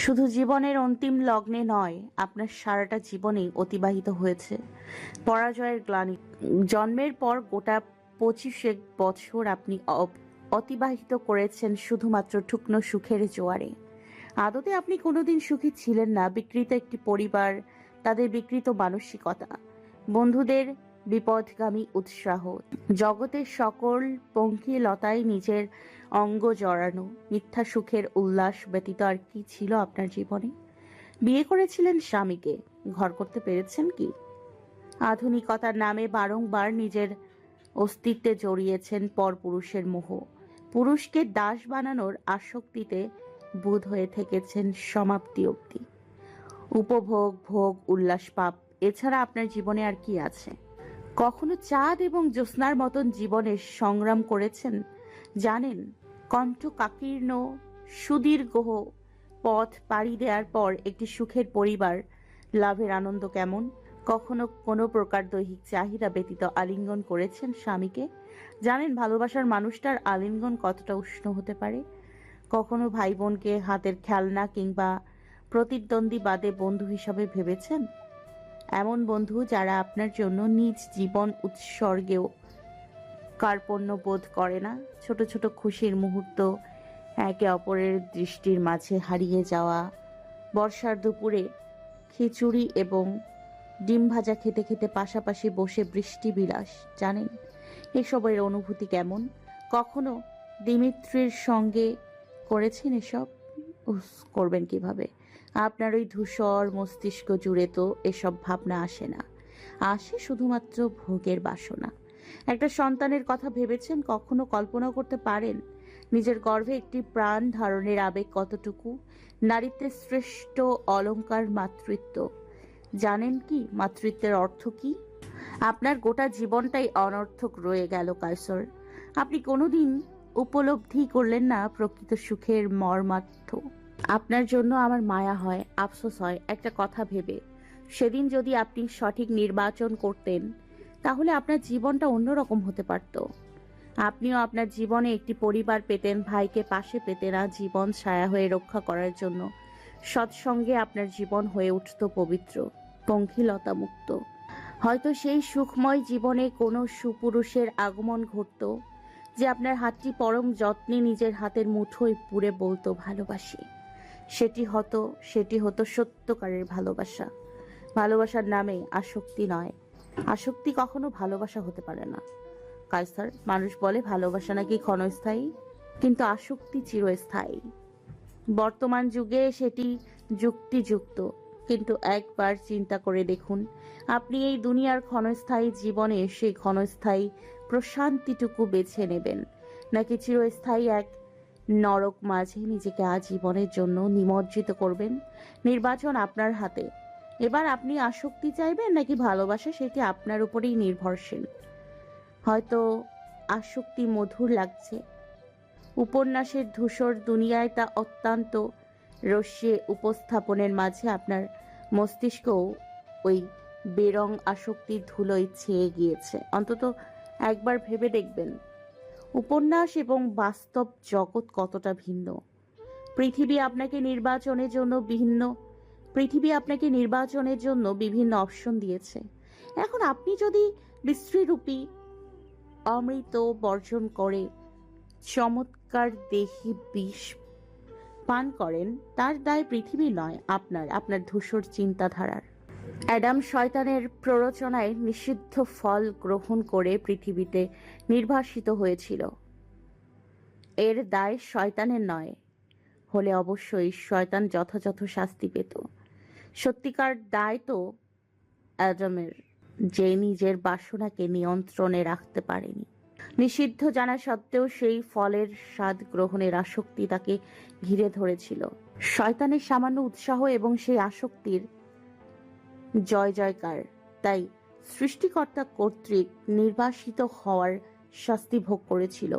শুধু জীবনের অন্তিম লগ্নে নয়, আপনার সারাটা জীবনেই অতিবাহিত হয়েছে পরাজয়ের গ্লানি। জন্মের পর গোটা 25 বছর আপনি অতিবাহিত করেছেন শুধুমাত্র ঠুকনো সুখের জোয়ারে। আদতে আপনি কোনোদিন সুখী ছিলেন না। বিকৃত একটি পরিবার, তাদের বিকৃত মানসিকতা, বন্ধুদের বিপদগামী উৎসাহ, জগতের সকল পঙ্কিলতায় নিজের অঙ্গ জড়ানো, মিথ্যা সুখের উল্লাস ব্যতীত আর কি ছিল আপনার জীবনে? বিয়ে করেছিলেন স্বামীকে, ঘর করতে পেরেছেন কি? আধুনিকতার নামে বারংবার নিজের অস্তিত্বে জড়িয়েছেন পরপুরুষের মোহ। পুরুষকে দাস বানানোর আসক্তিতে বুঁদ হয়ে থেকেছেন সমাপ্তি অবধি। উপভোগ, ভোগ, উল্লাস, পাপ, এছাড়া আপনার জীবনে আর কি আছে? কখনো চাঁদ এবং জ্যোৎস্নার মতন জীবনের সংগ্রাম করেছেন? জানেন, কণ্ঠ কাকীর্ণ সুদীর্ঘ পথ পাড়ি দেওয়ার পর একটি সুখের পরিবার লাভের আনন্দ কেমন? কখনো কোনো প্রকার দৈহিক চাহিদা ব্যতীত আলিঙ্গন করেছেন স্বামীকে? জানেন ভালোবাসার মানুষটার আলিঙ্গন কতটা উষ্ণ হতে পারে? কখনো ভাই বোনকে হাতের খেলনা কিংবা প্রতিদ্বন্দ্বী বাদে বন্ধু হিসাবে ভেবেছেন? এমন বন্ধু যারা আপনার জন্য নিজ জীবন উৎসর্গেও কার্পণ্য বোধ করে না। ছোট ছোট খুশির মুহূর্ত, একে অপরের দৃষ্টির মাঝে হারিয়ে যাওয়া, বর্ষার দুপুরে খিচুড়ি এবং ডিম ভাজা খেতে খেতে পাশাপাশি বসে বৃষ্টি বিলাস। জানেন এসবের অনুভূতি কেমন? কখনো দিমিত্রির সঙ্গে করেছেন এসব? করবেন কিভাবে? আপনার ওই ধূসর মস্তিষ্ক জুড়ে তো এসব ভাবনা আসে না। আসে শুধুমাত্র ভোগের বাসনা। একটা সন্তানের কথা ভেবেছেন? কখনো কল্পনা করতে পারেন নিজের গর্ভে একটি প্রাণ ধারণের আবেগ কতটুকু? নারীত্বের শ্রেষ্ঠ অলংকার মাতৃত্ব। জানেন কি মাতৃত্বের অর্থ কি? আপনার গোটা জীবনটাই অনর্থক রয়ে গেল কায়সর। আপনি কোনোদিন উপলব্ধি করলেন না প্রকৃত সুখের মর্মার্থ। আপনার জন্য আমার মায়া হয়, আফসোস হয় একটা কথা ভেবে। সেদিন যদি আপনি সঠিক নির্বাচন করতেন, তাহলে আপনার জীবনটা অন্যরকম হতে পারত। আপনিও আপনার জীবনে একটি পরিবার পেতেন, ভাইকে পাশে পেতেন, আর জীবন ছায়া হয়ে রক্ষা করার জন্য সৎসঙ্গে আপনার জীবন হয়ে উঠত পবিত্র, পঙ্কিলতা মুক্ত। হয়তো সেই সুখময় জীবনে কোনো সুপুরুষের আগমন ঘটত, যে আপনার হাতটি পরম যত্নে নিজের হাতের মুঠোয় পুরে বলতো ভালোবাসি। সেটি হতো সত্যকারের ভালোবাসা। ভালোবাসার নামে আসক্তি নয়। আসক্তি কখনো ভালোবাসা হতে পারে না কায়সার। মানুষ বলে ভালোবাসা নাকি ক্ষণস্থায়ী, কিন্তু আসক্তি চিরস্থায়ী। বর্তমান যুগে সেটি যুক্তিযুক্ত, কিন্তু একবার চিন্তা করে দেখুন, আপনি এই দুনিয়ার ক্ষণস্থায়ী জীবনে সেই ক্ষণস্থায়ী প্রশান্তিটুকু বেছে নেবেন, নাকি চিরস্থায়ী এক নরক মাঝে নিজেকে আজীবনের জন্য নিমজ্জিত করবেন? নির্বাচন আপনার হাতে। এবার আপনি আসক্তি চাইবেন নাকি ভালোবাসা, সেটি আপনার উপরেই নির্ভরশীল। হয়তো আসক্তি মধুর লাগছে, উপন্যাসের ধূসর দুনিয়ায় তা অত্যন্ত রস্যে উপস্থাপনের মাঝে আপনার মস্তিষ্কও ওই বেরং আসক্তির ধুলোয় ছেয়ে গিয়েছে। অন্তত একবার ভেবে দেখবেন, উপন্যাস এবং বাস্তব জগৎ কতটা ভিন্ন। পৃথিবী আপনাকে নির্বাচনের জন্য বিভিন্ন অপশন দিয়েছে। এখন আপনি যদি বিশ্রীরূপী অমৃত বর্জন করে চমৎকার দেহি বিষ পান করেন, তার দায় পৃথিবী নয়, আপনার ধূসর চিন্তাধারার। অ্যাডাম শয়তানের প্ররোচনায় নিষিদ্ধ ফল গ্রহণ করে পৃথিবীতে নির্বাসিত হয়েছিল। এর দায় শয়তানের নয়, হলে অবশ্যই শয়তান যথাযথ শাস্তি পেত। সত্যিকার দায় তো অ্যাডামের, যে নিজের বাসনাকে নিয়ন্ত্রণে রাখতে পারেনি। নিষিদ্ধ জানা সত্ত্বেও সেই ফলের স্বাদ গ্রহণের আসক্তি তাকে ঘিরে ধরেছিল। শয়তানের সামান্য উৎসাহ এবং সেই আসক্তির জয় জয়কার। তাই সৃষ্টিকর্তা কর্তৃক নির্বাসিত হওয়ার শাস্তি ভোগ করেছিল,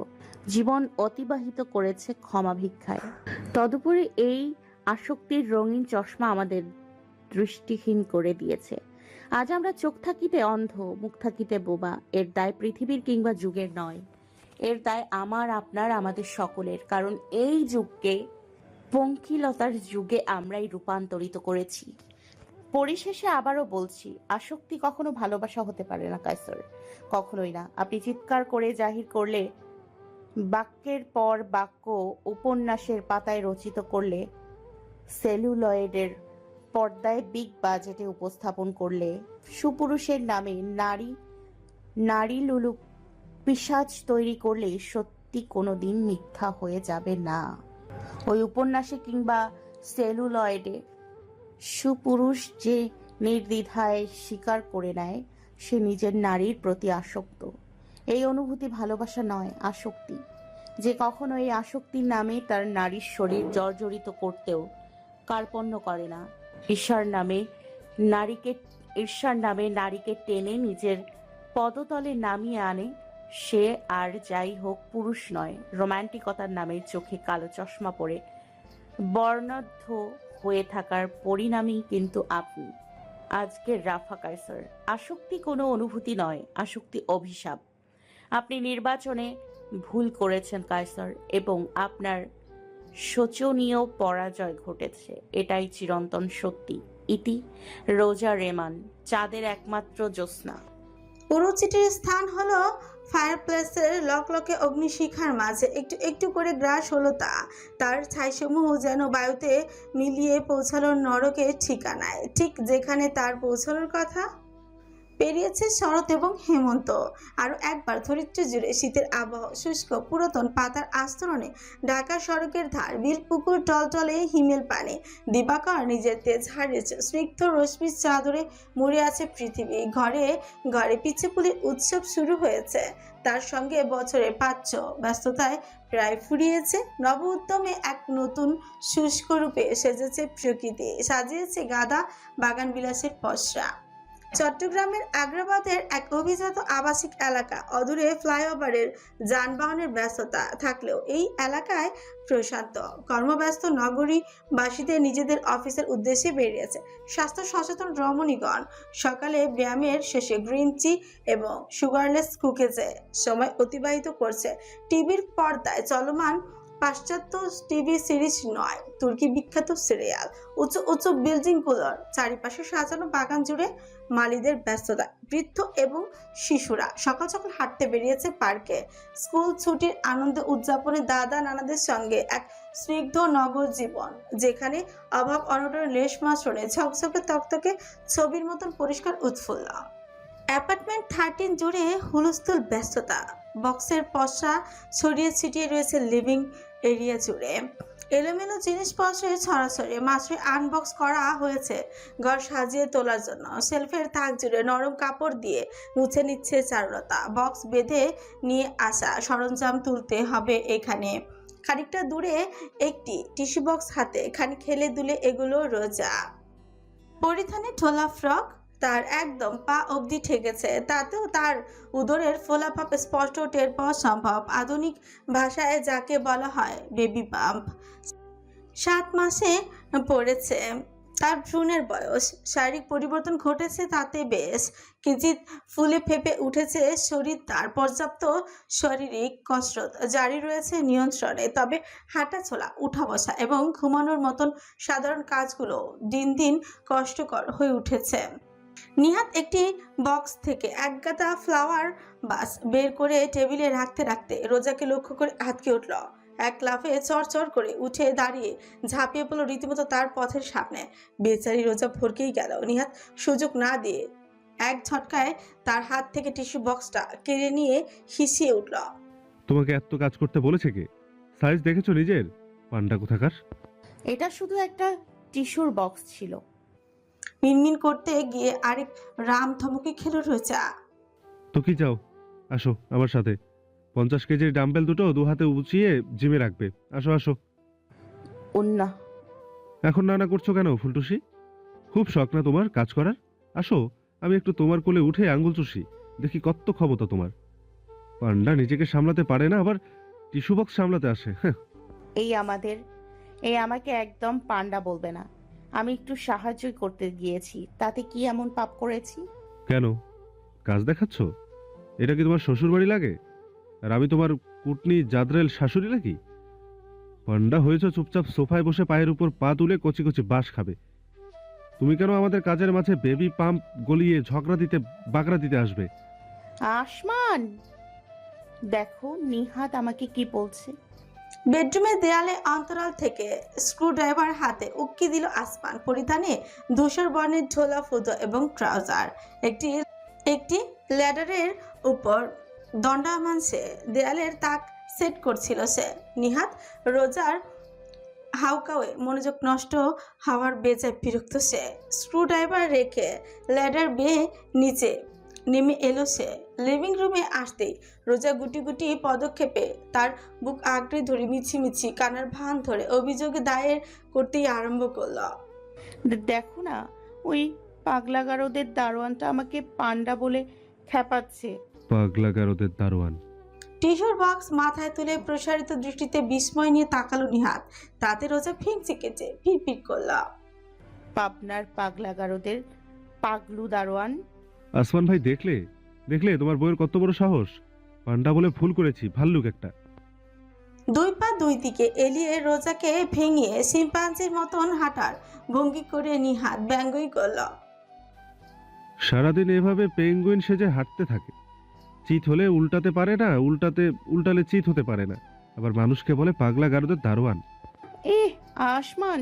জীবন অতিবাহিত করেছে ক্ষমা ভিক্ষায়। তদুপরি এই আসক্তির রঙিন চশমা আমাদের দৃষ্টিহীন করে দিয়েছে। আজ আমরা চোখ থাকিতে অন্ধ, মুখ থাকিতে বোবা। এর দায় পৃথিবীর কিংবা যুগের নয়, এর দায় আমার, আপনার, আমাদের সকলের। কারণ এই যুগকে পঙ্কিলতার যুগে আমরাই রূপান্তরিত করেছি। পরিশেষে আবারও বলছি, আসক্তি কখনো ভালোবাসা হতে পারে না কায়সার, কখনোই না। আপনি চিৎকার করে জাহির করলে, বাক্যের পর বাক্য উপন্যাসের পাতায় রচিত করলে, সেলুলয়েডের পর্দায় বিগ বাজেটে উপস্থাপন করলে, সুপুরুষের নামে নারী নারী লুলু পিশাচ তৈরি করলে সত্যি কোনোদিন মিথ্যা হয়ে যাবে না। ওই উপন্যাসে কিংবা সেলুলয়েডে সুপুরুষ যে নির্দ্বিধায় স্বীকার করে নেয় সে নিজের নারীর প্রতি আসক্ত, এই অনুভূতি ভালোবাসা নয়, আসক্তি। যে কখনো এই আসক্তির নামে তার নারীর শরীর জর্জরিত করতেও কার্পণ্য করে না, ঈর্ষার নামে নারীকে ঈর্ষার নামে নারীকে টেনে নিজের পদতলে নামিয়ে আনে, সে আর যাই হোক পুরুষ নয়। রোমান্টিকতার নামে চোখে কালো চশমা পরে বর্ণাঢ্য হয়ে থাকার পরিণামই কিন্তু আপনি আজকের রাফা কায়সার। আসক্তি কোনো অনুভূতি নয়, আসক্তি অভিশাপ। আপনি নির্বাচনে ভুল করেছেন কায়সার, এবং আপনার শোচনীয় পরাজয় ঘটেছে, এটাই চিরন্তন সত্যি। ইতি রোজা রেমান, চাঁদের একমাত্র জ্যোৎস্না। পুরো চিঠির স্থান হলো ফায়ারপ্লেসের লকলকে অগ্নিশিখার মাঝে। একটু একটু করে গ্রাস হলো তা। তার ছাইসমূহ যেন বায়ুতে মিলিয়ে পৌঁছালো নরকের ঠিকানায়, ঠিক যেখানে তার পৌঁছানোর কথা। পেরিয়েছে শরৎ এবং হেমন্ত, আরো একবার ধরিত্র জুড়ে শীতের আবহ, শুষ্ক পুরাতন পাতার আস্তরণে ঢাকা সড়কের ধার, বিল পুকুর টলটলে হিমেল পানে। দিবাকর নিজের তেজ হারিয়েছে, স্নিগ্ধ রশ্মির চাদরে মুড়ে আছে পৃথিবী। ঘরে ঘরে পিছেপুলির উৎসব শুরু হয়েছে, তার সঙ্গে বছরের পাচ্য ব্যস্ততায় প্রায় ফুরিয়েছে। নব উদ্যমে এক নতুন শুষ্ক রূপে সেজেছে প্রকৃতি, সাজিয়েছে গাদা বাগান বিলাসের পসরা। চট্টগ্রামের আগ্রাবাদের এক অভিজাত আবাসিক এলাকা, অদূরে ফ্লাইওভারের যানবাহনের ব্যস্ততা থাকলেও এই এলাকায় প্রশান্ত। কর্মব্যস্ত নগরীবাসীদের নিজেদের অফিসের উদ্দেশ্যে বেরিয়েছে স্বাস্থ্য সচেতন রমণীগণ। সকালে ব্যায়ামের শেষে গ্রিন টি এবং সুগারলেস কুকিজে সময় অতিবাহিত করছে। টিভির পর্দায় চলমান পাশ্চাত্য টিভি সিরিজ নয়, তুর্কি বিখ্যাত সিরিয়াল। উঁচু উঁচু বিল্ডিংগুলোর চারিপাশে সাজানো বাগান জুড়ে মালিদের ব্যস্ততা। বৃদ্ধ এবং শিশুরা সকাল সকাল হাঁটতে বেরিয়েছে পার্কে। স্কুল ছুটির আনন্দ উদযাপনে দাদা নানাদের সঙ্গে এক স্নিগ্ধ নগর জীবন, যেখানে অভাব অনটনের লেশ মাত্র নেই, ঝকঝকে তকতকে ছবির মতন পরিষ্কার উৎফুল্ল। অ্যাপার্টমেন্ট 13 জুড়ে হুলস্থুল ব্যস্ততা। বক্সের পসরা ছড়িয়ে ছিটিয়ে রয়েছে লিভিং এরিয়া জুড়ে। এলোমেলো জিনিসপত্রের ছড়াছড়ি, মাত্রই আনবক্স করা হয়েছে ঘর সাজিয়ে তোলার জন্য। শেলফের তাক জুড়ে নরম কাপড় দিয়ে মুছে নিচ্ছে চারুলতা। বক্স বেঁধে নিয়ে আসা সরঞ্জাম তুলতে হবে এখানে। খানিকটা দূরে একটি টিস্যু বক্স হাতে, খানিক খেলে দুলে এগুলো রোজা। পরিধানে ঢোলা ফ্রক তার একদম পা অবধি ঠেকেছে, তাতেও তার উদরের ফোলাভাব স্পষ্ট টের পাওয়া সম্ভব। আধুনিক ভাষায় যাকে বলা হয় বেবি বাম্প। 7 মাসে পড়েছে তার ভ্রূণের বয়স। শারীরিক পরিবর্তন ঘটেছে তাতে বেশ, কিঞ্চিত ফুলে ফেপে উঠেছে শরীর। তার পর্যাপ্ত শারীরিক কসরত জারি রয়েছে নিয়ন্ত্রণে, তবে হাঁটা চলা, উঠা বসা এবং ঘুমানোর মতন সাধারণ কাজগুলো দিন দিন কষ্টকর হয়ে উঠেছে। নিহাত একটি বক্স থেকে একগাদা ফ্লাওয়ার বাস বের করে টেবিলে রাখতে রাখতে রোজাকে লক্ষ্য করে আটকে উঠল। এক লাফে চড়চড় করে উঠে দাঁড়িয়ে ঝাঁপিয়ে পড়ল রীতিমতো তার পথের সামনে। বেচারি রোজা ভরকেই গেল। নিহাত সুযোগ না দিয়ে এক ঝটকায় তার হাত থেকে টিস্যু বক্সটা কেড়ে নিয়ে হিসিয়ে উঠল। তোমাকে এত কাজ করতে বলেছে কে? সাইজ দেখেছো নিজের? পান্ডা কোথাকার। এটা শুধু একটা টিস্যুর বক্স ছিল। মিনমিন করতে গিয়ে আরেক রাম ধমকে খেলো রোজা। তো কি চাও? আসো আমার সাথে। 50 কেজির ডাম্বেল দুটো দু হাতে উঁচিয়ে জিমে রাখবে। আসো আসো। উন্না, এখন নানা করছো কেন ফুলটুসি? খুব শখ না তোমার কাজ করার? আসো, আমি একটু তোমার কোলে উঠে আঙ্গুল চুষি, দেখি কত ক্ষমতা তোমার। পান্ডা নিজেকে সামলাতে পারে না, আবার টিস্যু বক্স সামলাতে আসে। হ্যাঁ, এই আমাকে একদম পান্ডা বলবে না। আমি একটু সাহায্যই করতে গিয়েছি, তাতে কি এমন পাপ করেছি? কেন কাজ দেখাচ্ছ? এটা কি তোমার শ্বশুর বাড়ি লাগে? আর আমি তোমার কুটনি জাদরেল শাশুড়ি নাকি? পান্ডা হয়েছে চুপচাপ সোফায় বসে পায়ের উপর পা তুলে কচি কচি বাঁশ খাবে। তুমি কেন আমাদের কাজের মাঝে বেবি পাম্প গলিয়ে বাগড়া দিতে আসবে? আসমান, দেখো নিহাত আমাকে কি বলছে। বেডরুমের দেয়ালে অন্তরাল থেকে স্ক্রুড্রাইভার হাতে উক্কি দিল আসমান। পরিধানে ধূসর বর্ণের ঝোলা ফুটো এবং ট্রাউজার। একটি একটি ল্যাডারের উপর দণ্ডায়মান সে। দেয়ালের তাক সেট করছিল সে। নিহাত রোজার হাউকাওয়ে মনোযোগ নষ্ট হওয়ার বেজায় বিরক্ত সে। স্ক্রুড্রাইভার রেখে ল্যাডার বেয়ে নিচে নেমে এলো সে। লিভিং রুমে আসতেই রোজা গুটি গুটি পদক্ষেপে তার বুক আঁকড়ে ধরে মিছিমিছি কানার ভান ধরে অভিযোগ দায়ের করতেই আরম্ভ করলো। দেখো না, ওই পাগলাগারদের দারোয়ানটা আমাকে পান্ডা বলে খেপাচ্ছে। পাগলা গারদের দারোয়ান? টিস্যুর বক্স মাথায় তুলে প্রসারিত দৃষ্টিতে বিস্ময় নিয়ে তাকালো নিহাত। তাতে রোজা ফিনসি কেচে ফিরফির করলো। পাবনার পাগলাগারদের পাগলু দারোয়ান। আসমান ভাই, দেখলে দেখলে তোমার বউয়ের কত বড় সাহস! পান্ডা বলে ভুল করেছি, ভাল্লুক একটা। দুই পা দুই দিকে এলিয়ে রোজাকে ভেঙিয়ে শিম্পাঞ্জির মতন হাঁটার ভঙ্গি করে নিহাত ব্যঙ্গই করল। সারাদিন এভাবে পেঙ্গুইন সেজে হাঁটতে থাকে। চিত হলে উল্টাতে পারে না, উল্টালে চিত হতে পারে না, আবার মানুষকে বলে পাগলা গারদের দারোয়ান। আসমান,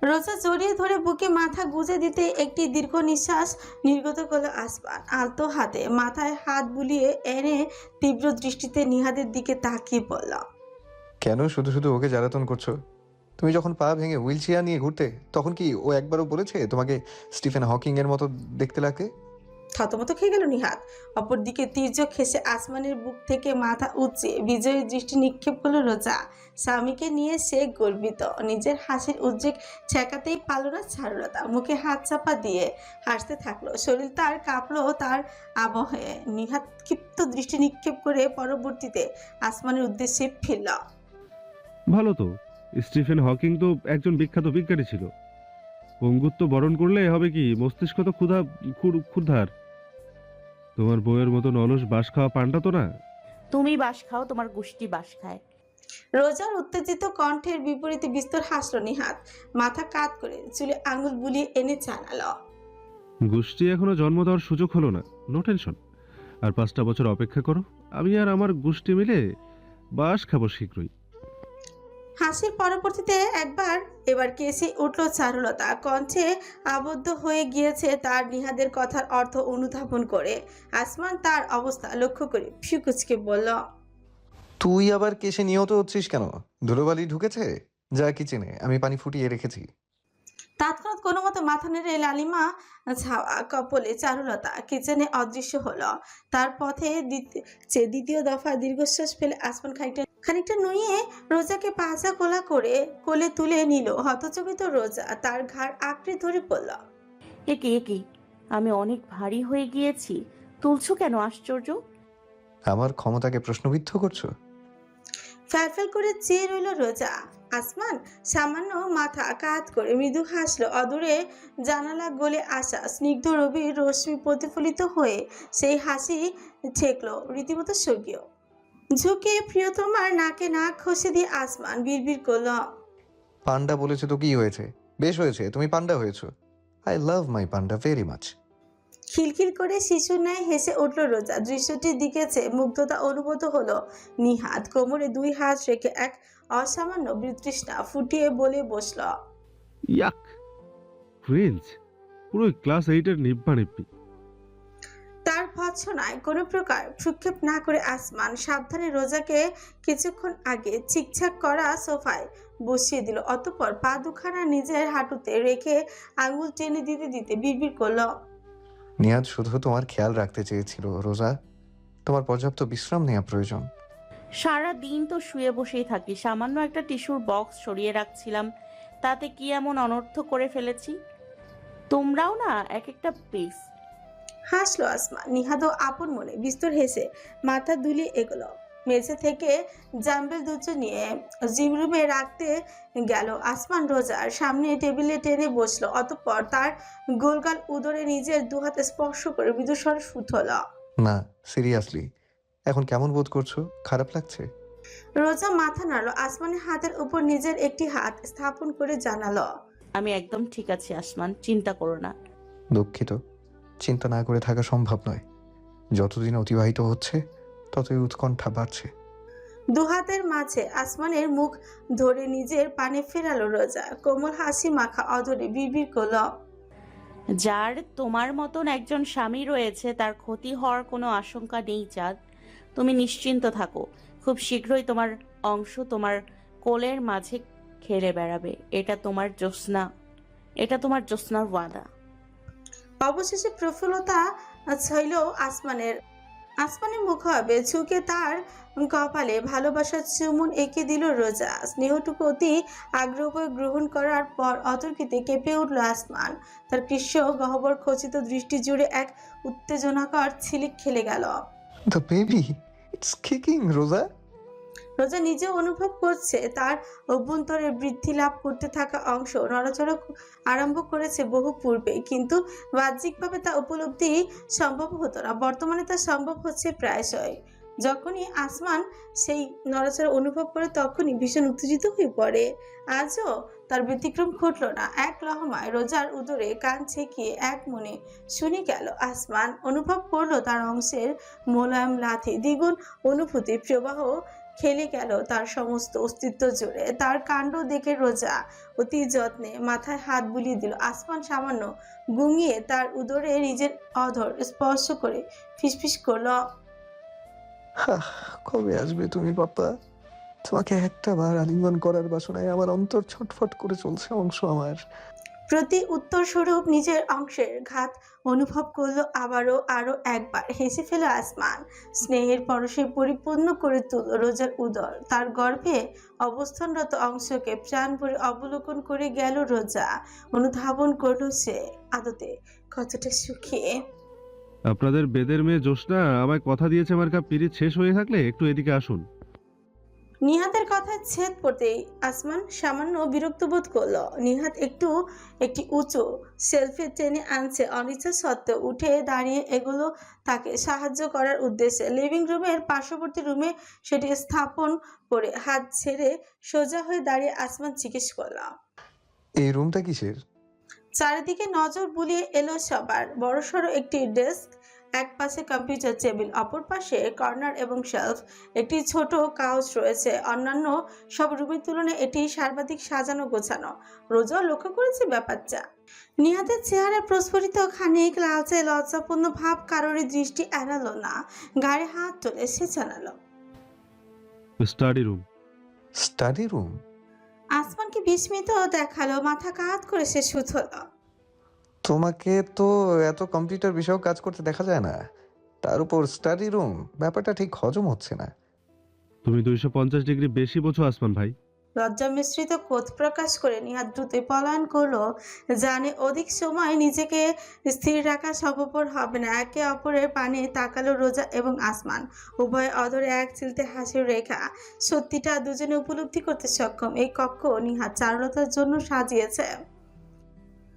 রোজা জড়িয়ে ধরে বুকে মাথা গুজে দিতে একটি দীর্ঘ নিঃশ্বাস নির্গত করলো আসমান। আলতো হাতে মাথায় হাত বুলিয়ে এনে তীব্র দৃষ্টিতে নিহাদের দিকে তাকিয়ে পড়ল। কেন শুধু শুধু ওকে জ্বালাতন করছো? তুমি যখন পা ভেঙে হুইল চেয়ার নিয়ে ঘুরতে, তখন কি ও একবারও বলেছে তোমাকে স্টিফেন হকিং এর মতো দেখতে লাগতে? থতমত খেয়ে গেল নিহাত। অপরদিকে তীর্যক হেসে আসমানের বুক থেকে মাথা উঁচিয়ে বিজয়ী দৃষ্টি নিক্ষেপ করলো রোজা। স্বামীকে নিয়ে সে গর্বিত। নিজের হাসির উদ্রেক ঠেকাতেই পারল না চারুলতা। মুখে হাত চাপা দিয়ে হাসতে থাকলো। শরীর তার কাঁপলো তার আবহে। নিহাত ক্ষিপ্ত দৃষ্টি নিক্ষেপ করে পরবর্তীতে আসমানের উদ্দেশ্যে ফিরল। ভালো তো, স্টিফেন হকিং তো একজন বিখ্যাত বিজ্ঞানী ছিল। পঙ্গুত্ব বরণ করলে হবে কি, মস্তিষ্ক তো ক্ষুধার। তোমার বউয়ের মতন অলস বাস খাওয়া পান্ডা তো না। তুমি বাস খাও, তোমার গোষ্ঠী বাস খায়। রোজার উত্তেজিত কণ্ঠের বিপরীতে বিস্তর হাসলো নিহাত। মাথা কাত করে চুলে আঙুল বুলিয়ে এনে জানালো। গোষ্ঠী এখনো জন্ম দেওয়ার সুযোগ হলো না, নো টেনশন। আর 5টা বছর অপেক্ষা করো, আমি আর আমার গোষ্ঠী মিলে বাস খাবো শীঘ্রই। হাসির পরবর্তীতে এবার কেসে উঠল চারুলতা। কণ্ঠে আবদ্ধ হয়ে গিয়েছে তার নিহাদের কথার অর্থ অনুধাবন করে। আসমান তার অবস্থা লক্ষ্য করে ফিকুচকে বলল, তুই আবার কেসে নিহত হচ্ছিস কেন? ধুলোবালি ঢুকেছে? যা কিচেনে, আমি পানি ফুটিয়ে রেখেছি। তৎক্ষণাৎ কোনো মতো মাথা নেড়ে লালিমা ছাওয়া কপলে চারুলতা কিচেনে অদৃশ্য হলো। তার পথে দ্বিতীয় দফা দীর্ঘশ্বাস ফেলে আসমান খানিকটা নুয়ে রোজাকে পাজা কোলা করে কোলে তুলে নিল। হতচকিত রোজা তার ঘাড় আঁকড়ে ধরে পড়ল। একে আমি অনেক ভারী হয়ে গিয়েছি, তুলছো কেন? আশ্চর্য। আমার ক্ষমতাকে প্রশ্নবিদ্ধ করছো? ফ্যালফ্যাল করে চেয়ে রইল রোজা। আসমান সামান্য মাথা কাত করে মৃদু হাসলো। অদূরে জানালা গলে আসা স্নিগ্ধ রবির রশ্মি প্রতিফলিত হয়ে সেই হাসি ঠেকলো রীতিমতো স্বর্গীয়। ঝুঁকে প্রিয়তমার নাকে নাক ঘষে দিয়ে আসমান বিড়বিড় করল, পান্ডা বলেছে তো কি হয়েছে? বেশ হয়েছে, তুমি পান্ডা হয়েছো। I love my panda very much. খিলখিল করে শিশুর ন্যায় হেসে উঠল রোজা। দৃশ্যটির দিকে চেয়ে মুগ্ধতা অনুভূত হলো নিহাত। কোমরে 2 হাত রেখে এক অসামান্য বিতৃষ্ণা ফুটিয়ে বলে বসল, ইয়াক, ক্রিঞ্জ, পুরো ক্লাস 8-এর নিব্বি। তার ভৎসনায় কোনো প্রকার ভ্রুক্ষেপ না করে আসমান সাবধানে রোজাকে কিছুক্ষণ আগে চিকচাক করা সোফায় বসিয়ে দিল। অতঃপর পা দুখানা নিজের হাঁটুতে রেখে আঙুল টেনে দিতে দিতে বিড়বিড় করল, নিহাদ শুধু তোমার খেয়াল রাখতে চেয়েছিল রোজা। তোমার পর্যাপ্ত বিশ্রাম নেওয়া প্রয়োজন। সারা দিন তো শুয়ে বসেই থাকি, সামান্য একটা টিস্যুর বক্স সরিয়ে রাখছিলাম, তাতে কি এমন অনর্থ করে ফেলেছি? তোমরাও না এক একটা পেস। হাসলো আসমান। নিহাদও আপন মনে বিস্তর হেসে মাথা দুলিয়ে এগোলো। মেঝে থেকে জাম্বেল দুটো নিয়ে জিম রুমে রাখতে গেল। আসমান রোজার সামনে টেবিলে টেনে বসলো। অতঃপর তার গোলগাল উদরে নিজের 2 হাতে স্পর্শ করে মৃদুস্বর শুথল, না, সিরিয়াসলি, এখন কেমন বোধ করছো? খারাপ লাগছে? রোজা মাথা নাড়ল, আসমানের হাতের উপর নিজের একটি হাত স্থাপন করে জানালো, আমি একদম ঠিক আছি আসমান, চিন্তা করো না। দুঃখিত, চিন্তা না করে থাকা সম্ভব নয়। যতদিন অতিবাহিত হচ্ছে ততই উৎকণ্ঠা বাড়ছে। দুহাতের মাঝে আসমানের মুখ ধরে নিজের পানে ফেরালো রোজা, কোমল হাসি মাখা অধরে বিড়বিড় করল, যার তোমার মতন একজন স্বামী রয়েছে তার ক্ষতি হওয়ার কোনো আশঙ্কা নেই চাঁদ। তুমি নিশ্চিন্ত থাকো, খুব শীঘ্রই তোমার অংশ তোমার কোলের মাঝে খেলে বেড়াবে। এটা তোমার জ্যোৎস্নার ওয়াদা। অবশেষে প্রফুল্লতা ছইল আসমানের। আসমানের মুখ হবে ঝুঁকে তার কপালে ভালোবাসার চুমুন এঁকে দিল রোজা। স্নেহটুকু অতি আগ্রহ গ্রহণ করার পর অতর্কিতে কেঁপে উঠল আসমান। তার কৃষ্ণ গহ্বর খচিত দৃষ্টি জুড়ে এক উত্তেজনাকর ছিলিক খেলে গেল। দ্য বেবি, ইটস কিকিং রোজা। রোজা নিজেও অনুভব করছে তার অভ্যন্তরে বৃদ্ধি লাভ করতে থাকা অংশ নড়াচড়া আরম্ভ করেছে বহু পূর্বে, কিন্তু বাহ্যিকভাবে তা উপলব্ধি সম্ভব হতো না। বর্তমানে তা সম্ভব হচ্ছে প্রায়শই। যখনই আসমান সেই নড়াচড়া অনুভব করে তখনই ভীষণ উত্তেজিত হয়ে পড়ে। আজও তার ব্যতিক্রম ঘটল না। এক লহমায় রোজার উদরে কান ছেঁকিয়ে এক মনে শুনে গেল আসমান। অনুভব করলো তার অংশের মোলায়েম লাথি, দ্বিগুণ অনুভূতির প্রবাহ খেলে গেল তার সমস্ত অস্তিত্ব জুড়ে। তার কাণ্ড দেখে রোজা অতি যত্নে মাথায় হাত বুলিয়ে দিল। আসমান সামান্য গুঙিয়ে তার উদরে নিজের অধর স্পর্শ করে ফিসফিস করল, কবে আসবে তুমি পাপ্পা? তোমাকে একটা বার আলিঙ্গন করার বাসনায় আমার অন্তর ছটফট করে চলছে অংশ আমার। প্রতি উত্তর স্বরূপ নিজের অংশের ঘাত অনুভব করলো আবারও, আরো একবার হেসে ফেল আসমান। স্নেহের পরশে পরিপূর্ণ করে তুলল রোজার উদর। তার গর্ভে অবস্থানরত অংশকে প্রাণ ভরে অবলোকন করে গেল রোজা। অনুধাবন করলো সে আদতে কতটা সুখী। আপনাদের বেদের মেয়ে জ্যোৎস্না আমায় কথা দিয়েছে, আমার কাপ পিরিত শেষ হয়ে থাকলে একটু এদিকে আসুন। নিহাতের কথায় ছেদ পড়তেই আসমান সামান্য বিরক্ত বোধ করলো। নিহাত একটি উঁচু সেলফে টেনে আনছে, অনিচ্ছা সত্ত্বেও উঠে দাঁড়িয়ে এগুলো তাকে সাহায্য করার উদ্দেশ্যে। লিভিং রুমের পার্শ্ববর্তী রুমে সেটি স্থাপন করে হাত ছেড়ে সোজা হয়ে দাঁড়িয়ে আসমান জিজ্ঞেস করলাম, এই রুমটা কিসের? চারিদিকে নজর বুলিয়ে এলো সবার। বড়সড় একটি ডেস্ক, এক পাশে কম্পিউটার টেবিল, অপর পাশে কর্নার এবং শেলফ। একটি ছোট কাউচ রয়েছে। অন্যান্য সব রুমের তুলনায় এটি সর্বাধিক সাজানো গোছানো। রোজা লক্ষ্য করেছে ব্যাপারটা। নিহাতের চেহারা প্রস্ফুটিত খানিক লালচে লজ্জাপূর্ণ ভাব কারোরই দৃষ্টি এড়ালো না। গায়ে হাত তুলে সে জানালো, স্টাডি রুম। Study room? আসমানকে বিস্মিত দেখালো। মাথা কাত করে সে শুধল, তোমাকে তো এত কম্পিউটার বিষয়েও কাজ করতে দেখা যায় না, তার উপর স্টাডি রুম, ব্যাপারটা ঠিক হজম হচ্ছে না। তুমি 250 ডিগ্রি বেশি বোঝো আসমান ভাই। লজ্জা মিশ্রিত ক্রোধ প্রকাশ করে নিহাত দ্রুত পলায়ন করলো। জানে অধিক সময় নিজেকে স্থির রাখা সম্ভবপর হবে না। একে অপরের পানে তাকালো রোজা এবং আসমান। উভয় অধরে এক চিলতে হাসির রেখা। সত্যিটা দুজনে উপলব্ধি করতে সক্ষম। এই কক্ষ নিহাত চারুলতার জন্য সাজিয়েছে।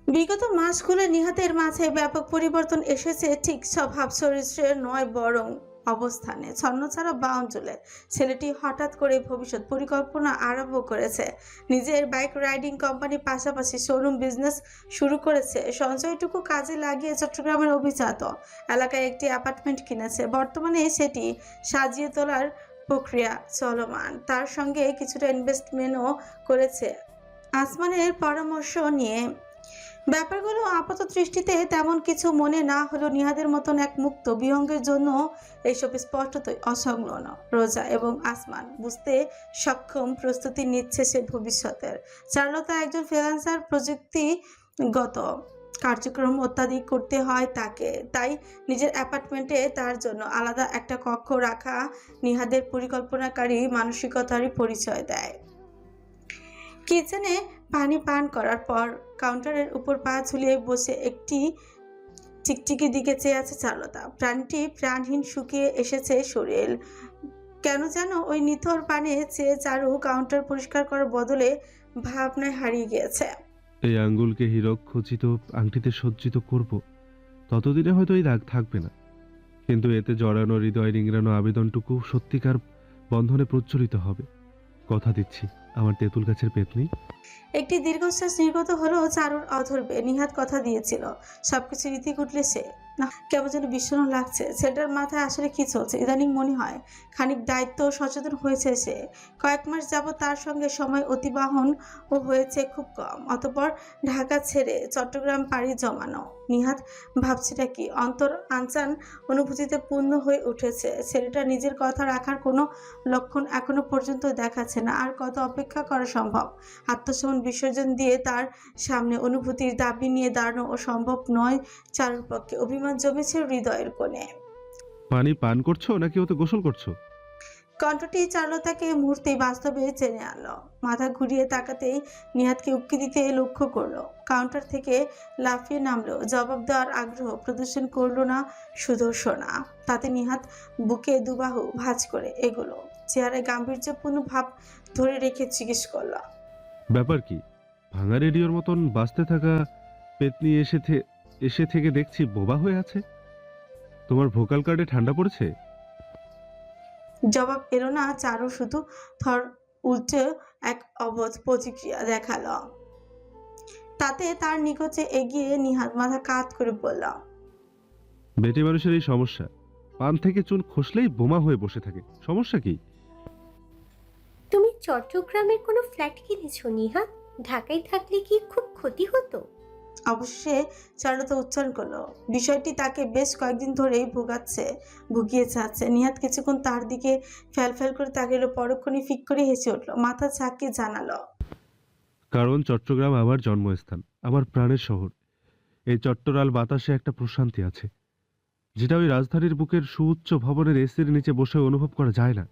বিগত মাসগুলো নিহাতের মাঝে ব্যাপক পরিবর্তন এসেছে। ঠিক স্বভাব চরিত্রের নয়, বরং অবস্থানে। ছন্নছাড়া বাউন চুলে ছেলেটি হঠাৎ করে ভবিষ্যৎ পরিকল্পনা আরম্ভ করেছে। নিজের বাইক রাইডিং কোম্পানির পাশাপাশি শোরুম বিজনেস শুরু করেছে। সঞ্চয়টুকু কাজে লাগিয়ে চট্টগ্রামের অভিজাত এলাকায় একটি অ্যাপার্টমেন্ট কিনেছে। বর্তমানে সেটি সাজিয়ে তোলার প্রক্রিয়া চলমান। তার সঙ্গে কিছুটা ইনভেস্টমেন্টও করেছে আসমানের পরামর্শ নিয়ে। ব্যাপারগুলো আপাত দৃষ্টিতে তেমন কিছু মনে না হলেও নিহাদের মতন এক মুক্ত বিহঙ্গের জন্য এইসব স্পষ্টতই অসংলগ্ন। রোজা এবং আসমান বুঝতে সক্ষম প্রস্তুতি নিচ্ছে সে ভবিষ্যতের। চারুলতা একজন ফ্রিল্যান্সার, প্রযুক্তিগত কার্যক্রম অত্যাধিক করতে হয় তাকে। তাই নিজের অ্যাপার্টমেন্টে তার জন্য আলাদা একটা কক্ষ রাখা নিহাদের পরিকল্পনাকারী মানসিকতারই পরিচয় দেয়। কিচেনে পানি পান করার পর কাউন্টারের উপর পা ঝুলিয়ে বসে একটি টিকটিকির দিকে চেয়ে আছে চারুলতা। প্রাণীটি প্রাণহীন, শুকিয়ে এসেছে শরীর। কেন যেন ওই নিথর পানে চেয়ে চারু কাউন্টার পরিষ্কার করার বদলে ভাবনায় হারিয়ে গিয়েছে। এই আঙ্গুলকে হীরক খচিত আংটিতে সজ্জিত করব, ততদিনে হয়তো এই দাগ থাকবে না, কিন্তু এতে জড়ানো হৃদয় নিংড়ানো আবেদনটুকু সত্যিকার বন্ধনে প্রজ্বলিত হবে। কথা দিচ্ছি, আমার তেঁতুল গাছের পেতনি। একটি দীর্ঘশ্বাস নির্গত হলো চারুর অধর বেয়ে। নিহাত কথা দিয়েছিল, সবকিছু রীতি ঘটলে সে না কেমন যেন বিষণ্ণ লাগছে। ছেলেটার মাথায় আসলে কি চলছে ইদানিং মনে হয় খানিক দায়িত্ব সচেতন হয়েছে সে। কয়েক মাস যাবত তার সঙ্গে সময় অতিবাহন ও হয়েছে খুব কম। অতঃপর ঢাকা ছেড়ে চট্টগ্রাম পাড়ি জমানো। নিহাত ভাবছেটা কি, অন্তর আনচান অনুভূতিতে পূর্ণ হয়ে উঠেছে। ছেলেটা নিজের কথা রাখার কোনো লক্ষণ এখনো পর্যন্ত দেখাচ্ছে না। আর কত অপেক্ষা করা সম্ভব? আত্মসম্মান বিসর্জন দিয়ে তার সামনে অনুভূতির দাবি নিয়ে দাঁড়ানো ও সম্ভব নয় চারুর পক্ষে। অভিমান জমেছে হৃদয়ের কোণে। পানি পান করছো নাকি ওতে গোসল করছো? কণ্ঠটি চারুলতাকে মুহূর্তেই বাস্তবে চেনে আনলো। মাথা ঘুরিয়ে তাকাতেই নিহাতকে উক্কি দিতে লক্ষ্য করলো। কাউন্টার থেকে লাফিয়ে নামলো। জবাব দেওয়ার আগ্রহ প্রদর্শন করলো না সুদর্শনা। তাতে নিহাত বুকে দুবাহু ভাঁজ করে এগুলো চেহারায় গাম্ভীর্যপূর্ণ ভাব ধরে রেখে জিজ্ঞেস করলো, ব্যাপার কি? ভাঙা রেডিওর মতন বাঁচতে থাকা পেতনি এসে থেকে দেখছি বোবা হয়ে আছে। তোমার ভোকাল কার্ডে ঠান্ডা পড়েছে? জবাব এলো না। চারু শুধু থর উল্টে এক অবধ প্রতিক্রিয়া দেখালো। তাতে তার নিকটে এগিয়ে নিহাত মাথা কাত করে বলল, বেটে মানুষের এই সমস্যা, পান থেকে চুন খসলেই বোমা হয়ে বসে থাকে। সমস্যা কি? তুমি চট্টগ্রামের কোনো ফ্ল্যাট কিনেছো নিহাত? ঢাকায় থাকলে কি খুব ক্ষতি হতো? অবশেষে চারুলতা উচ্চারণ করলো। বিষয়টি তাকে বেশ কয়েকদিন ধরেই ভুগিয়ে যাচ্ছে। নিহাত কিছুক্ষণ তার দিকে ফ্যাল করে তাকালো, পরক্ষণে ফিক করে হেসে উঠলো, মাথা ঝাঁকিয়ে জানালো, কারণ চট্টগ্রাম আমার জন্মস্থান, আমার প্রাণের শহর। এই চট্টরাল বাতাসে একটা প্রশান্তি আছে, যেটা ওই রাজধানীর বুকের সুউচ্চ ভবনের এসির নিচে বসে অনুভব করা যায় না।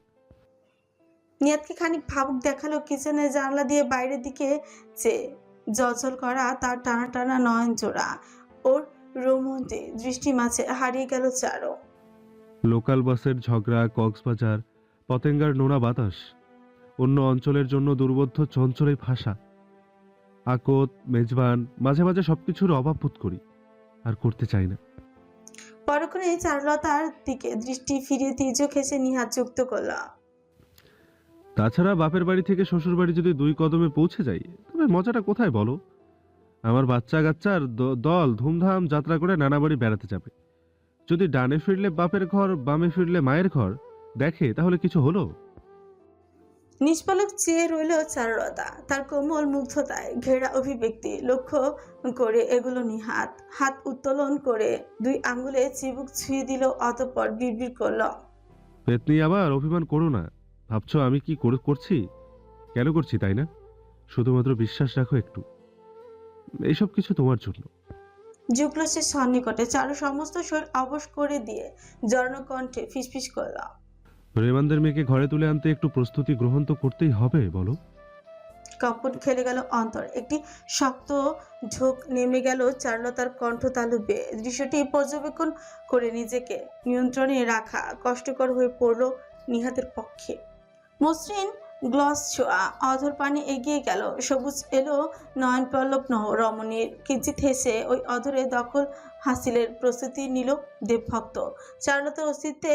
নিহাতকে খানিক ভাবুক দেখালো। কিচেনের জানলা দিয়ে বাইরের দিকে চেয়ে জলজল করা তার টানা টানা নয়ন জোড়া ওর রোমন্তে দৃষ্টি মাঝে হারিয়ে গেল চারু। লোকাল বাসের ঝগড়া, কক্সবাজার, পতেঙ্গার নোনা বাতাস, অন্য অঞ্চলের জন্য দুর্বোধ্য চঞ্চলের ভাষা, আকত, মেজবান, মাঝে মাঝে সবকিছুর অভাব বোধ করি, আর করতে চাই না। পরক্ষণে চারুলতার দিকে দৃষ্টি ফিরিয়ে তীর্যক হেসে নিহাত যুক্ত করল, তাছাড়া বাপের বাড়ি থেকে শ্বশুর বাড়ি যদি 2 কদমে পৌঁছে যাই, তবে মজাটা কোথায় বলো? আমার বাচ্চা কাচ্চার দল ধুমধাম যাত্রা করে নানা বাড়ি বেড়াতে যাবে। যদি ডানে ফিরলে বাপের ঘর, বামে ফিরলে মায়ের ঘর দেখে, তাহলে কিছু হলো? নিষ্পলক চেয়ে রইল চারুলতা। তার কোমল মুগ্ধতায় ঘেরা অভিব্যক্তি লক্ষ্য করে এগুলো নিহাত। হাত উত্তোলন করে 2 আঙ্গুলে চিবুক ছুঁয়ে দিল, অতঃপর বিড়বিড় করল, পেতনি আবার অভিমান করো না। ভাবছো আমি কি করছি? কেন করছি তাই না? শুধুমাত্র বিশ্বাস রাখো একটু, এইসব কিছু তোমার জন্য। ঝুঁকল সে সন্নিকটে। চারু সমস্ত শরীর অবশ করে দিয়ে জর্ণ কণ্ঠে ফিসফিস করল, রেমানদের মেয়েকে ঘরে তুলে আনতে একটু প্রস্তুতি গ্রহণ তো করতেই হবে, বলো। কম্পন খেলে গেল অন্তর। একটি শক্ত ঝোঁক নেমে গেল চারুলতার কণ্ঠ তালু বেয়ে। দৃশ্যটি পর্যবেক্ষণ করে নিজেকে নিয়ন্ত্রণে রাখা কষ্টকর হয়ে পড়ল নিহাতের পক্ষে। মসৃণ গ্লস ছোঁয়া অধর পানে এগিয়ে গেল। সবুজ এলো নয়ন পল্লব রমণীর। কিঞ্চিত হেসে ওই অধরে দখল হাসিলের প্রস্তুতি নিল দেবভক্ত। চারুলতার অস্তিত্বে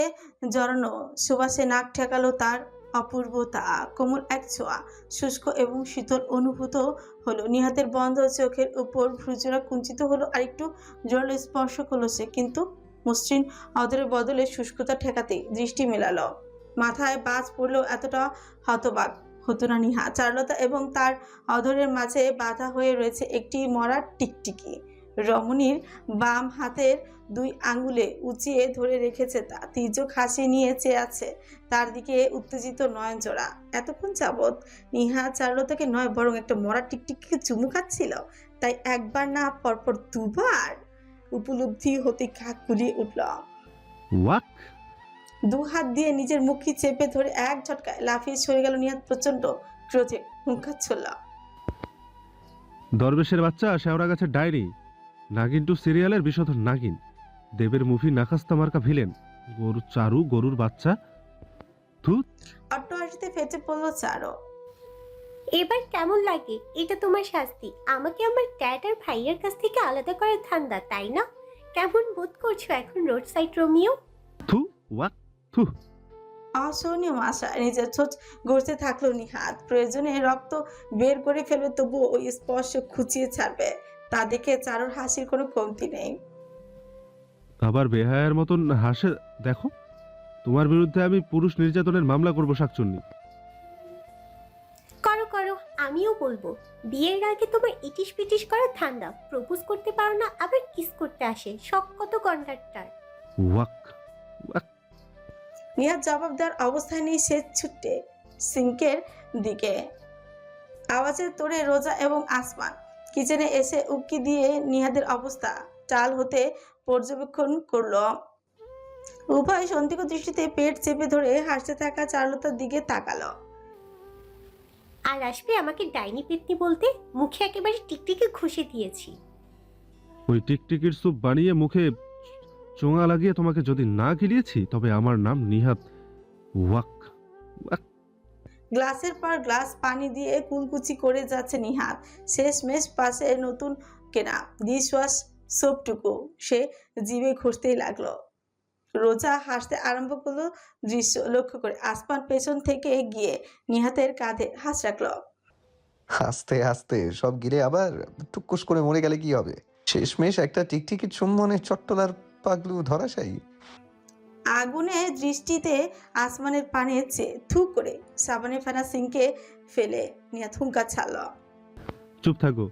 জড়ানো সুবাসে নাক ঠেকালো তার অপূর্বতা। কোমল এক ছোঁয়া শুষ্ক এবং শীতল অনুভূত হলো। নিহাতের বন্ধ চোখের উপর ভ্রুজোড়া কুঞ্চিত হলো, আরেকটু জোরালো স্পর্শ করলো সে। কিন্তু মসৃণ অধরের বদলে শুষ্কতা ঠেকাতেই দৃষ্টি মেলালো। মাথায় বাজ পড়লেও এতটা হতবাক হতো না নিহাত। চারুলতা এবং তার অধরের মাঝে বাধা হয়ে রয়েছে একটি মরা টিকটিকি। রমণীর বাম হাতের 2 আঙ্গুলে উঁচিয়ে ধরে রেখেছে তা। তীর্যক হাসি নিয়ে চেয়ে আছে তার দিকে উত্তেজিত নয়ন জোড়া। এতক্ষণ যাবৎ নিহাত চারুলতাকে নয় বরং একটা মরা টিকটিকিকে চুমু খাচ্ছিল। তাই একবার না, পরপর 2 বার উপলব্ধি হতে কাক কুলিয়ে উঠল। ওয়াক! 2 হাত দিয়ে নিজের মুখি চেপে ধরে এক ঝটকায় লাফিয়ে সরে গেল নিহাত প্রচন্ড ক্রোধে। হুঙ্কার ছড়ল, দরবেশের বাচ্চা, শেওড়া গাছের ডায়েরি, নাগিন 2 সিরিয়ালের বিষধর নাগিন, দেবের মুভি নাখাস্তা মার্কা ভিলেন, গরুর বাচ্চা। ধুত! অট্টহাসিতে ফেটে পড়ল চারু। এবার কেমন লাগে? এটা তোমার শাস্তি। আমাকে আমার ড্যাড আর ভাইয়ের কাছ থেকে আলাদা করার ধান্দা, তাই না? কেমন বোধ করছো এখন রোড সাইড রোমিও? থু! ওয়াক! থু! অসহনীয় আশা নিজের ঠোঁট গড়তে থাকলো নিহাত। প্রয়োজনে রক্ত বের করে ফেলবে, তবুও ওই স্পর্শ খুঁচিয়ে ছাড়বে। তা দেখে চারুর হাসির কোনো কমতি নেই। আবার বেহায়ার মতন হাসে দেখো। তোমার বিরুদ্ধে আমি পুরুষ নির্যাতনের মামলা করব শাকচুন্নি। করো করো, আমিও বলবো। বিয়ের আগে তোমার ইটিস পিটিস করা ঠান্ডা, প্রপোজ করতে পারো না, আবার কিস করতে আসে, শখ কত কন্ট্রাক্টর। Walk walk. নিহাত জবাব দেওয়ার অবস্থায় নেই, সে ছুটে সিঙ্কের দিকে। আওয়াজের তোড়ে রোজা এবং আসমান কিচেনে এসে উকি দিয়ে নিহাদের অবস্থা টাল হতে পর্যবেক্ষণ করলো। উভয় সন্দিগ্ধ দৃষ্টিতে পেট চেপে ধরে হাসতে থাকা চারুলতার দিকে তাকালো। আর আসবে আমাকে ডাইনি পেতনি বলতে? মুখে একেবারে টিকটিকি ঘুষে দিয়েছি। ওই টিকটিকির স্যুপ বানিয়ে মুখে চোঙা লাগিয়ে তোমাকে যদি না গিলিয়েছি, তবে আমার নাম নিহাত। Walk walk. গ্লাসের পর গ্লাস পানি দিয়ে কুলকুচি করে যাচ্ছে নিহাত। শেষমেশ পাশে নতুন কেনা ডিশওয়াশ সোপটুকু সে জিভে ঘষতেই লাগলো। রোজা হাসতে আরম্ভ করলো দৃশ্য লক্ষ্য করে। আসমান পেছন থেকে গিয়ে নিহাতের কাঁধে হাত রাখলো। আস্তে আস্তে সব গিলে আবার টুকুস করে মরে গেলে কি হবে? শেষমেশ একটা টিকটিকির চুম্বনে চট্টলার পাগলু ধরাশায়ী। আগুনে দৃষ্টিতে আসমানের পানে চেয়ে থু করে সাবানে ফেনা সিংকে ফেলে নিহাত হুঙ্কার ছাড়ল। চুপ থাকো।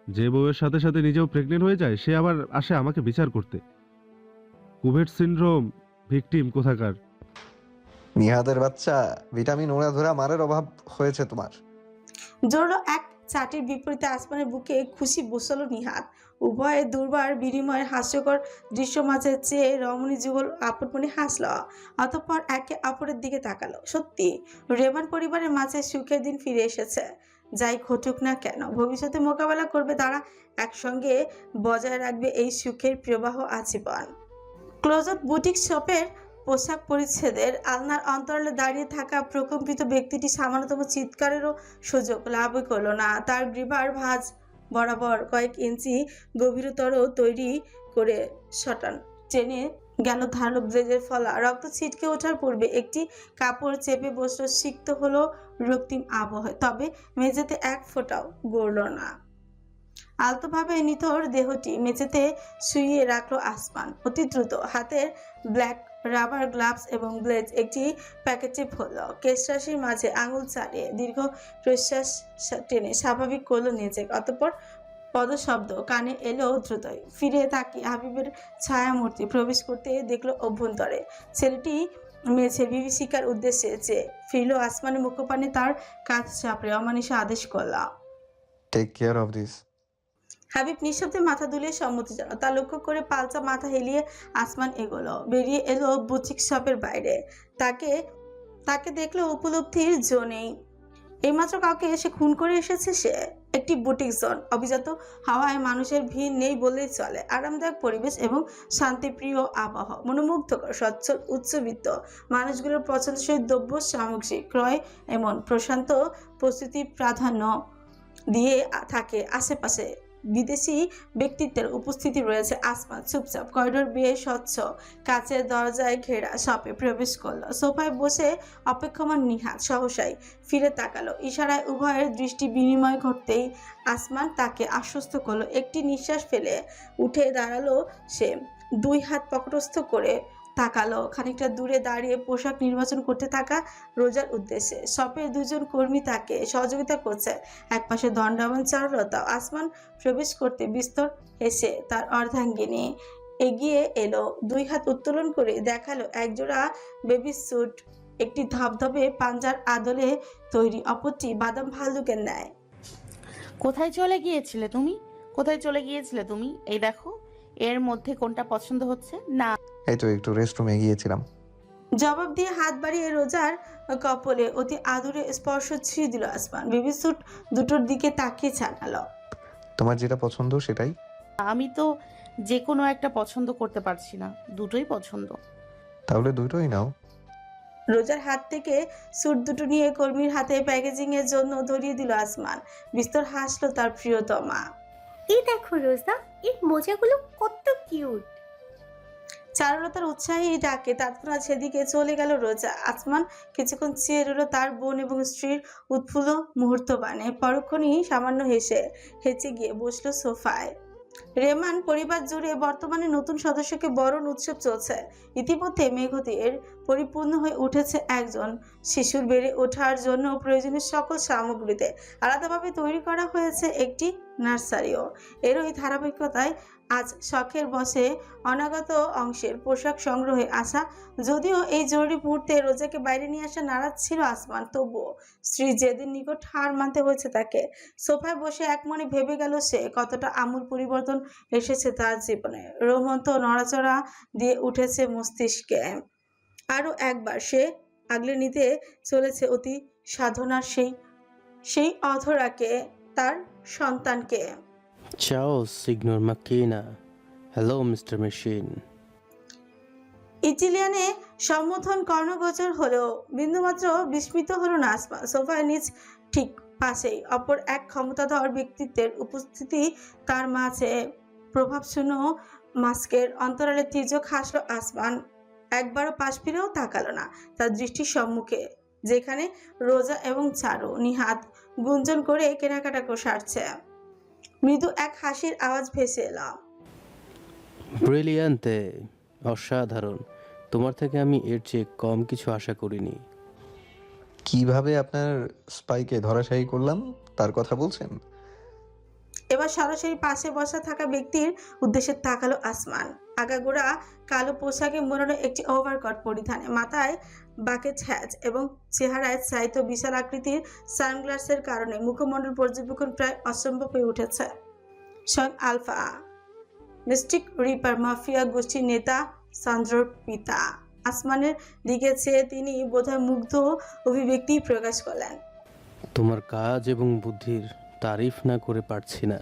যে বউয়ের সাথে সাথে নিজেও প্রেগনেন্ট হয়ে যায়, সে আবার আসে আমাকে বিচার করতে। কুভেট সিনড্রোম ভিকটিম কোথাকার। নিহাদের বাচ্চা, ভিটামিন ওরা ধরা মারের অভাব হয়েছে তোমার। জোরালো এক চাটির বিপরীতে আসমানের বুকে খুশি বসালো নিহাত। উভয়ে দুর্বার বিনিময়ের হাস্যকর দৃশ্য মাঝে চেয়ে রমণী যুগল আপনমনে হাসল। অতঃপর একে অপরের দিকে তাকালো। সত্যি রেবান পরিবারের মাঝে সুখের দিন ফিরে এসেছে। যাই ঘটুক না কেন, ভবিষ্যতে মোকাবেলা করবে তারা, একসঙ্গে বজায় রাখবে এই সুখের প্রবাহ আজীবন। ক্লোজেট বুটিক শপের পোশাক পরিচ্ছেদের আলনার অন্তরালে দাঁড়িয়ে থাকা প্রকম্পিত ব্যক্তিটি সামান্যতম চিৎকারেরও সুযোগ লাভই করল না। তার গ্রীবার ভাঁজ বরাবর কয়েক ইঞ্চি গভীরতর তৈরি করে শটান টেনে গেল ধারালো ব্লেজের ফলা। রক্ত ছিটকে ওঠার পূর্বে একটি কাপড় চেপে বসল। সিক্ত হলো রক্তিম আবহে, তবে মেঝেতে এক ফোঁটাও গড়ল না। আলতোভাবে নিথর দেহটি মেঝেতে শুইয়ে রাখলো আসমান। অতি দ্রুত হাতের ব্ল্যাক রাবার গ্লাভস এবং ব্লেজ একটি প্যাকেটে ভরল। কেশরাশির মাঝে আঙুল চালিয়ে দীর্ঘ প্রশ্বাস টেনে স্বাভাবিক করলো নিজেকে। অতঃপর পদশব্দ কানে এলো দ্রুতই। ফিরে তাকিয়ে হাবিবের ছায়ামূর্তি প্রবেশ করতে দেখলো অভ্যন্তরে। ছেলেটি মেঝে বিভীষিকার উদ্দেশ্যে চেয়ে ফিরল। আসমানের মুখপানে তার কাজ চাপড়ে অমানিসা আদেশ করলাম, take care of this. Habib নিঃশব্দে মাথা দুলিয়ে সম্মতি জানালো। তা লক্ষ্য করে পালচা মাথা হেলিয়ে আসমান এগোলো। বেরিয়ে এলো বুটিক শপের বাইরে। তাকে দেখলো উপলব্ধির জো নেই। এইমাত্র কাউকে এসে খুন করে এসেছে সে। একটি বুটিক জোন, অভিজাত হাওয়ায় মানুষের ভিড় নেই বললেই চলে। আরামদায়ক পরিবেশ এবং শান্তিপ্রিয় আবহাওয়া, মনোমুগ্ধকর সচ্ছল উচ্চবিত্ত মানুষগুলোর পছন্দসই দ্রব্য সামগ্রী ক্রয়, এমন প্রশান্ত প্রস্তুতি প্রাধান্য দিয়ে থাকে আশেপাশে। বিদেশি ব্যক্তিত্বের উপস্থিতি রয়েছে। আসমান চুপচাপ করিডোর বেয়ে স্বচ্ছ কাচের দরজায় ঘেরা শপে প্রবেশ করলো। সোফায় বসে অপেক্ষমান নিহাত সহসাই ফিরে তাকালো। ইশারায় উভয়ের দৃষ্টি বিনিময় ঘটতেই আসমান তাকে আশ্বস্ত করলো। একটি নিঃশ্বাস ফেলে উঠে দাঁড়ালো সে। দুই হাত পকটস্থ করে তাকালো খানিকটা দূরে দাঁড়িয়ে পোশাক নির্বাচন করতে থাকা রোজার উদ্দেশ্যে। শপের দুজন কর্মী তাকে সহযোগিতা করছে। একপাশে দণ্ডায়মান চারুলতা। আসমান প্রবেশ করতে বিস্তর হেসে তার অর্ধাঙ্গিনী এগিয়ে এলো। দুই হাত উত্তোলন করে দেখালো একজোড়া বেবি স্যুট, একটি ধবধবে পাঞ্জার আদলে তৈরি, অপরটি বাদাম ভাল্লুকের ন্যায়। কোথায় চলে গিয়েছিলে তুমি? কোথায় চলে গিয়েছিলে তুমি? এই দেখো, এর মধ্যে কোনটা পছন্দ হচ্ছে না? এই তো একটু রেস্টরুমে গিয়েছিলাম। জবাব দিয়ে হাত বাড়িয়ে রোজার কপলে অতি আদুরে স্পর্শ ছুঁয়ে দিল আসমান। বেবি স্যুট দুটোর দিকে তাকিয়ে জানালো, তোমার যেটা পছন্দ সেটাই। আমি তো যে কোনো একটা পছন্দ করতে পারছি না, দুটোই পছন্দ। তাহলে দুটোই নাও। রোজার হাত থেকে স্যুট দুটো নিয়ে কর্মীর হাতে প্যাকেজিং এর জন্য ধরিয়ে দিল আসমান। বিস্তর হাসলো তার প্রিয়তমা। এই দেখো রোজা, এর মোজাগুলো কত কিউট। চারুলতার উৎসাহী ডাকে তৎক্ষণাৎ সেদিকে চলে গেল রোজা। আসমান কিছুক্ষণ চেয়ে রইল তার বোন এবং স্ত্রীর উৎফুল্ল মুহূর্তবাণে, পরক্ষণেই সামান্য হেঁচে গিয়ে বসলো সোফায়। রেমান পরিবার জুড়ে বর্তমানে নতুন সদস্যকে বরণ উৎসব চলছে। ইতিমধ্যে মেঘতির পরিপূর্ণ হয়ে উঠেছে একজন শিশুর বেড়ে ওঠার জন্য প্রয়োজনীয় সকল সামগ্রীতে আলাদাভাবে তৈরি করা হয়েছে একটি নার্সারিও। এরই ধারাবাহিকতায় আজ শখের বসে অনাগত অংশের পোশাক সংগ্রহে আসা। যদিও এই জরুরি মুহূর্তে রোজাকে বাইরে নিয়ে আসা নারাজ ছিল আসমান, তবুও স্ত্রী যেদিন নিকট হার মানতে হয়েছে তাকে। সোফায় বসে একমনে ভেবে গেল সে কতটা আমূল পরিবর্তন এসেছে তার জীবনে। রোমন্থ নড়াচড়া দিয়ে উঠেছে মস্তিষ্কে। আরও একবার সে আগলে নিতে চলেছে অতি সাধনার সেই অধরাকে, তার সন্তানকে। Ciao, signor Macchina. Hello, Mr. Machine. ইটালিয়ানে সম্বোধন কর্ণগোচর হলেও বিন্দুমাত্র বিস্মিত হলো না আসমান। সোফায় নিজ ঠিক পাশেই অপর এক ক্ষমতাধর ব্যক্তিত্বের উপস্থিতি তার মাঝে প্রভাবশূন্য মাস্কের অন্তরালে তির্যক হাসলো আসমান। একবারও পাশ ফিরেও তাকালো না তার দৃষ্টির সম্মুখে, যেখানে রোজা এবং চারু নিহাত গুঞ্জন করে কেনাকাটা সারছে। মৃদু এক হাসির আওয়াজ ভেসে এলো। ব্রিলিয়ান্তে, অসাধারণ। তোমার থেকে আমি এর চেয়ে কম কিছু আশা করিনি। কিভাবে আপনার স্পাইকে ধরাশায়ী করলাম তার কথা বলছেন? এবার সরাসরি পাশে বসা থাকা ব্যক্তির উদ্দেশ্যে তাকালো আসমান। আগাগোড়া কালো পোশাকে মোড়ানো একটি ওভারকট পরিধানে, মাথায় বাকেট হ্যাট এবং চেহারায় চাইতো বিশাল আকৃতির সানগ্লাসের কারণে মুখমণ্ডল পর্যবেক্ষণ প্রায় অসম্ভব হয়ে উঠেছে। স্বয়ং আলফা মিস্টিক রিপার মাফিয়া গোষ্ঠীর নেতা সান্দ্রর পিতা। আসমানের দিকে চেয়ে তিনি বোধহয় মুগ্ধ অভিব্যক্তি প্রকাশ করলেন। তোমার কাজ এবং বুদ্ধির তারিফ না করে পারছি না,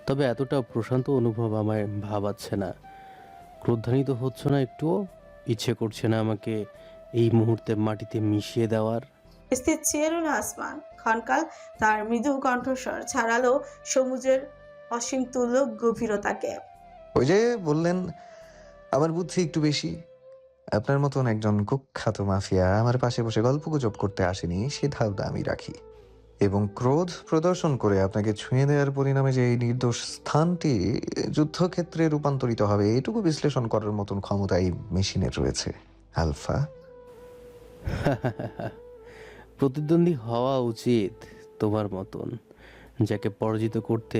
তবে এতটা প্রশান্ত অনুভব আমায় ভাবাচ্ছে না। ক্রোধান্বিত হচ্ছ না একটুও? ইচ্ছে করছে না আমাকে এই মুহূর্তে মাটিতে মিশিয়ে দেওয়ার? স্থির চেয়ে রইল আসমান। ক্ষণকাল তার মৃদু কণ্ঠস্বর ছাড়ালো সমুদ্রের অসীম তুল্য গভীরতাকে। ওই যে বললেন আমার বুদ্ধি একটু বেশি। আপনার মতন একজন কুখ্যাত মাফিয়া আমার পাশে বসে গল্পগুজব করতে আসেনি, সে ধারণা আমি রাখি। এবং ক্রোধ প্রদর্শন করে আপনাকে ছুঁয়ে দেওয়ার পরিণামে যে এই নির্দোষ স্থানটি যুদ্ধক্ষেত্রে রূপান্তরিত হবে, এটুকু বিশ্লেষণ করার মতন ক্ষমতা এই মেশিনের রয়েছে আলফা। প্রতিদ্বন্দ্বী হওয়া উচিত তোমার মতন, যাকে পরাজিত করতে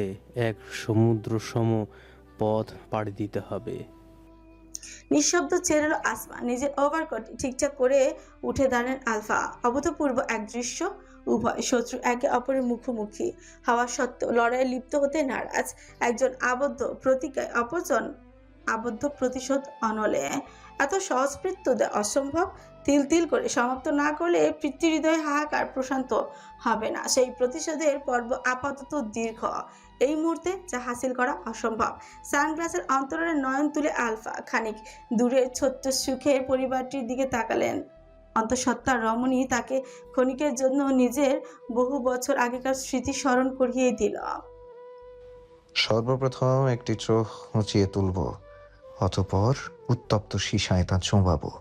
এক সমুদ্র সম পথ পাড়ি দিতে হবে। নিঃশব্দ চেরল আসমান। নিজের ওভারকট ঠিকঠাক করে উঠে দাঁড়ালেন আলফা। অভূতপূর্ব এক দৃশ্য। উভয় শত্রু একে অপরের মুখোমুখি হওয়া সত্ত্বেও লড়াইয়ে লিপ্ত হতে নারাজ। একজন আবদ্ধ প্রতিজ্ঞায়, অপরজন আবদ্ধ প্রতিশোধ অনলে। এত সহজকৃত্যতে অসম্ভব। তিল তিল করে সমাপ্ত না করলে পিতৃহৃদয় হাহাকার প্রশান্ত হবে না। সেই প্রতিশোধের পর্ব আপাতত দীর্ঘ, এই মুহূর্তে যা হাসিল করা অসম্ভব। সানগ্লাসের অন্তরালে নয়ন তুলে আলফা খানিক দূরের ছোট্ট সুখের পরিবারটির দিকে তাকালেন। অন্তঃসত্ত্বার রমণী তাকে ক্ষণিকের জন্য নিজের বহু বছর আগেকার স্মৃতি স্মরণ করিয়ে দিল। সর্বপ্রথম একটি চোখ উঁচিয়ে তুলব, অতঃপর উত্তপ্ত সীসায় তা চোঁবাবো।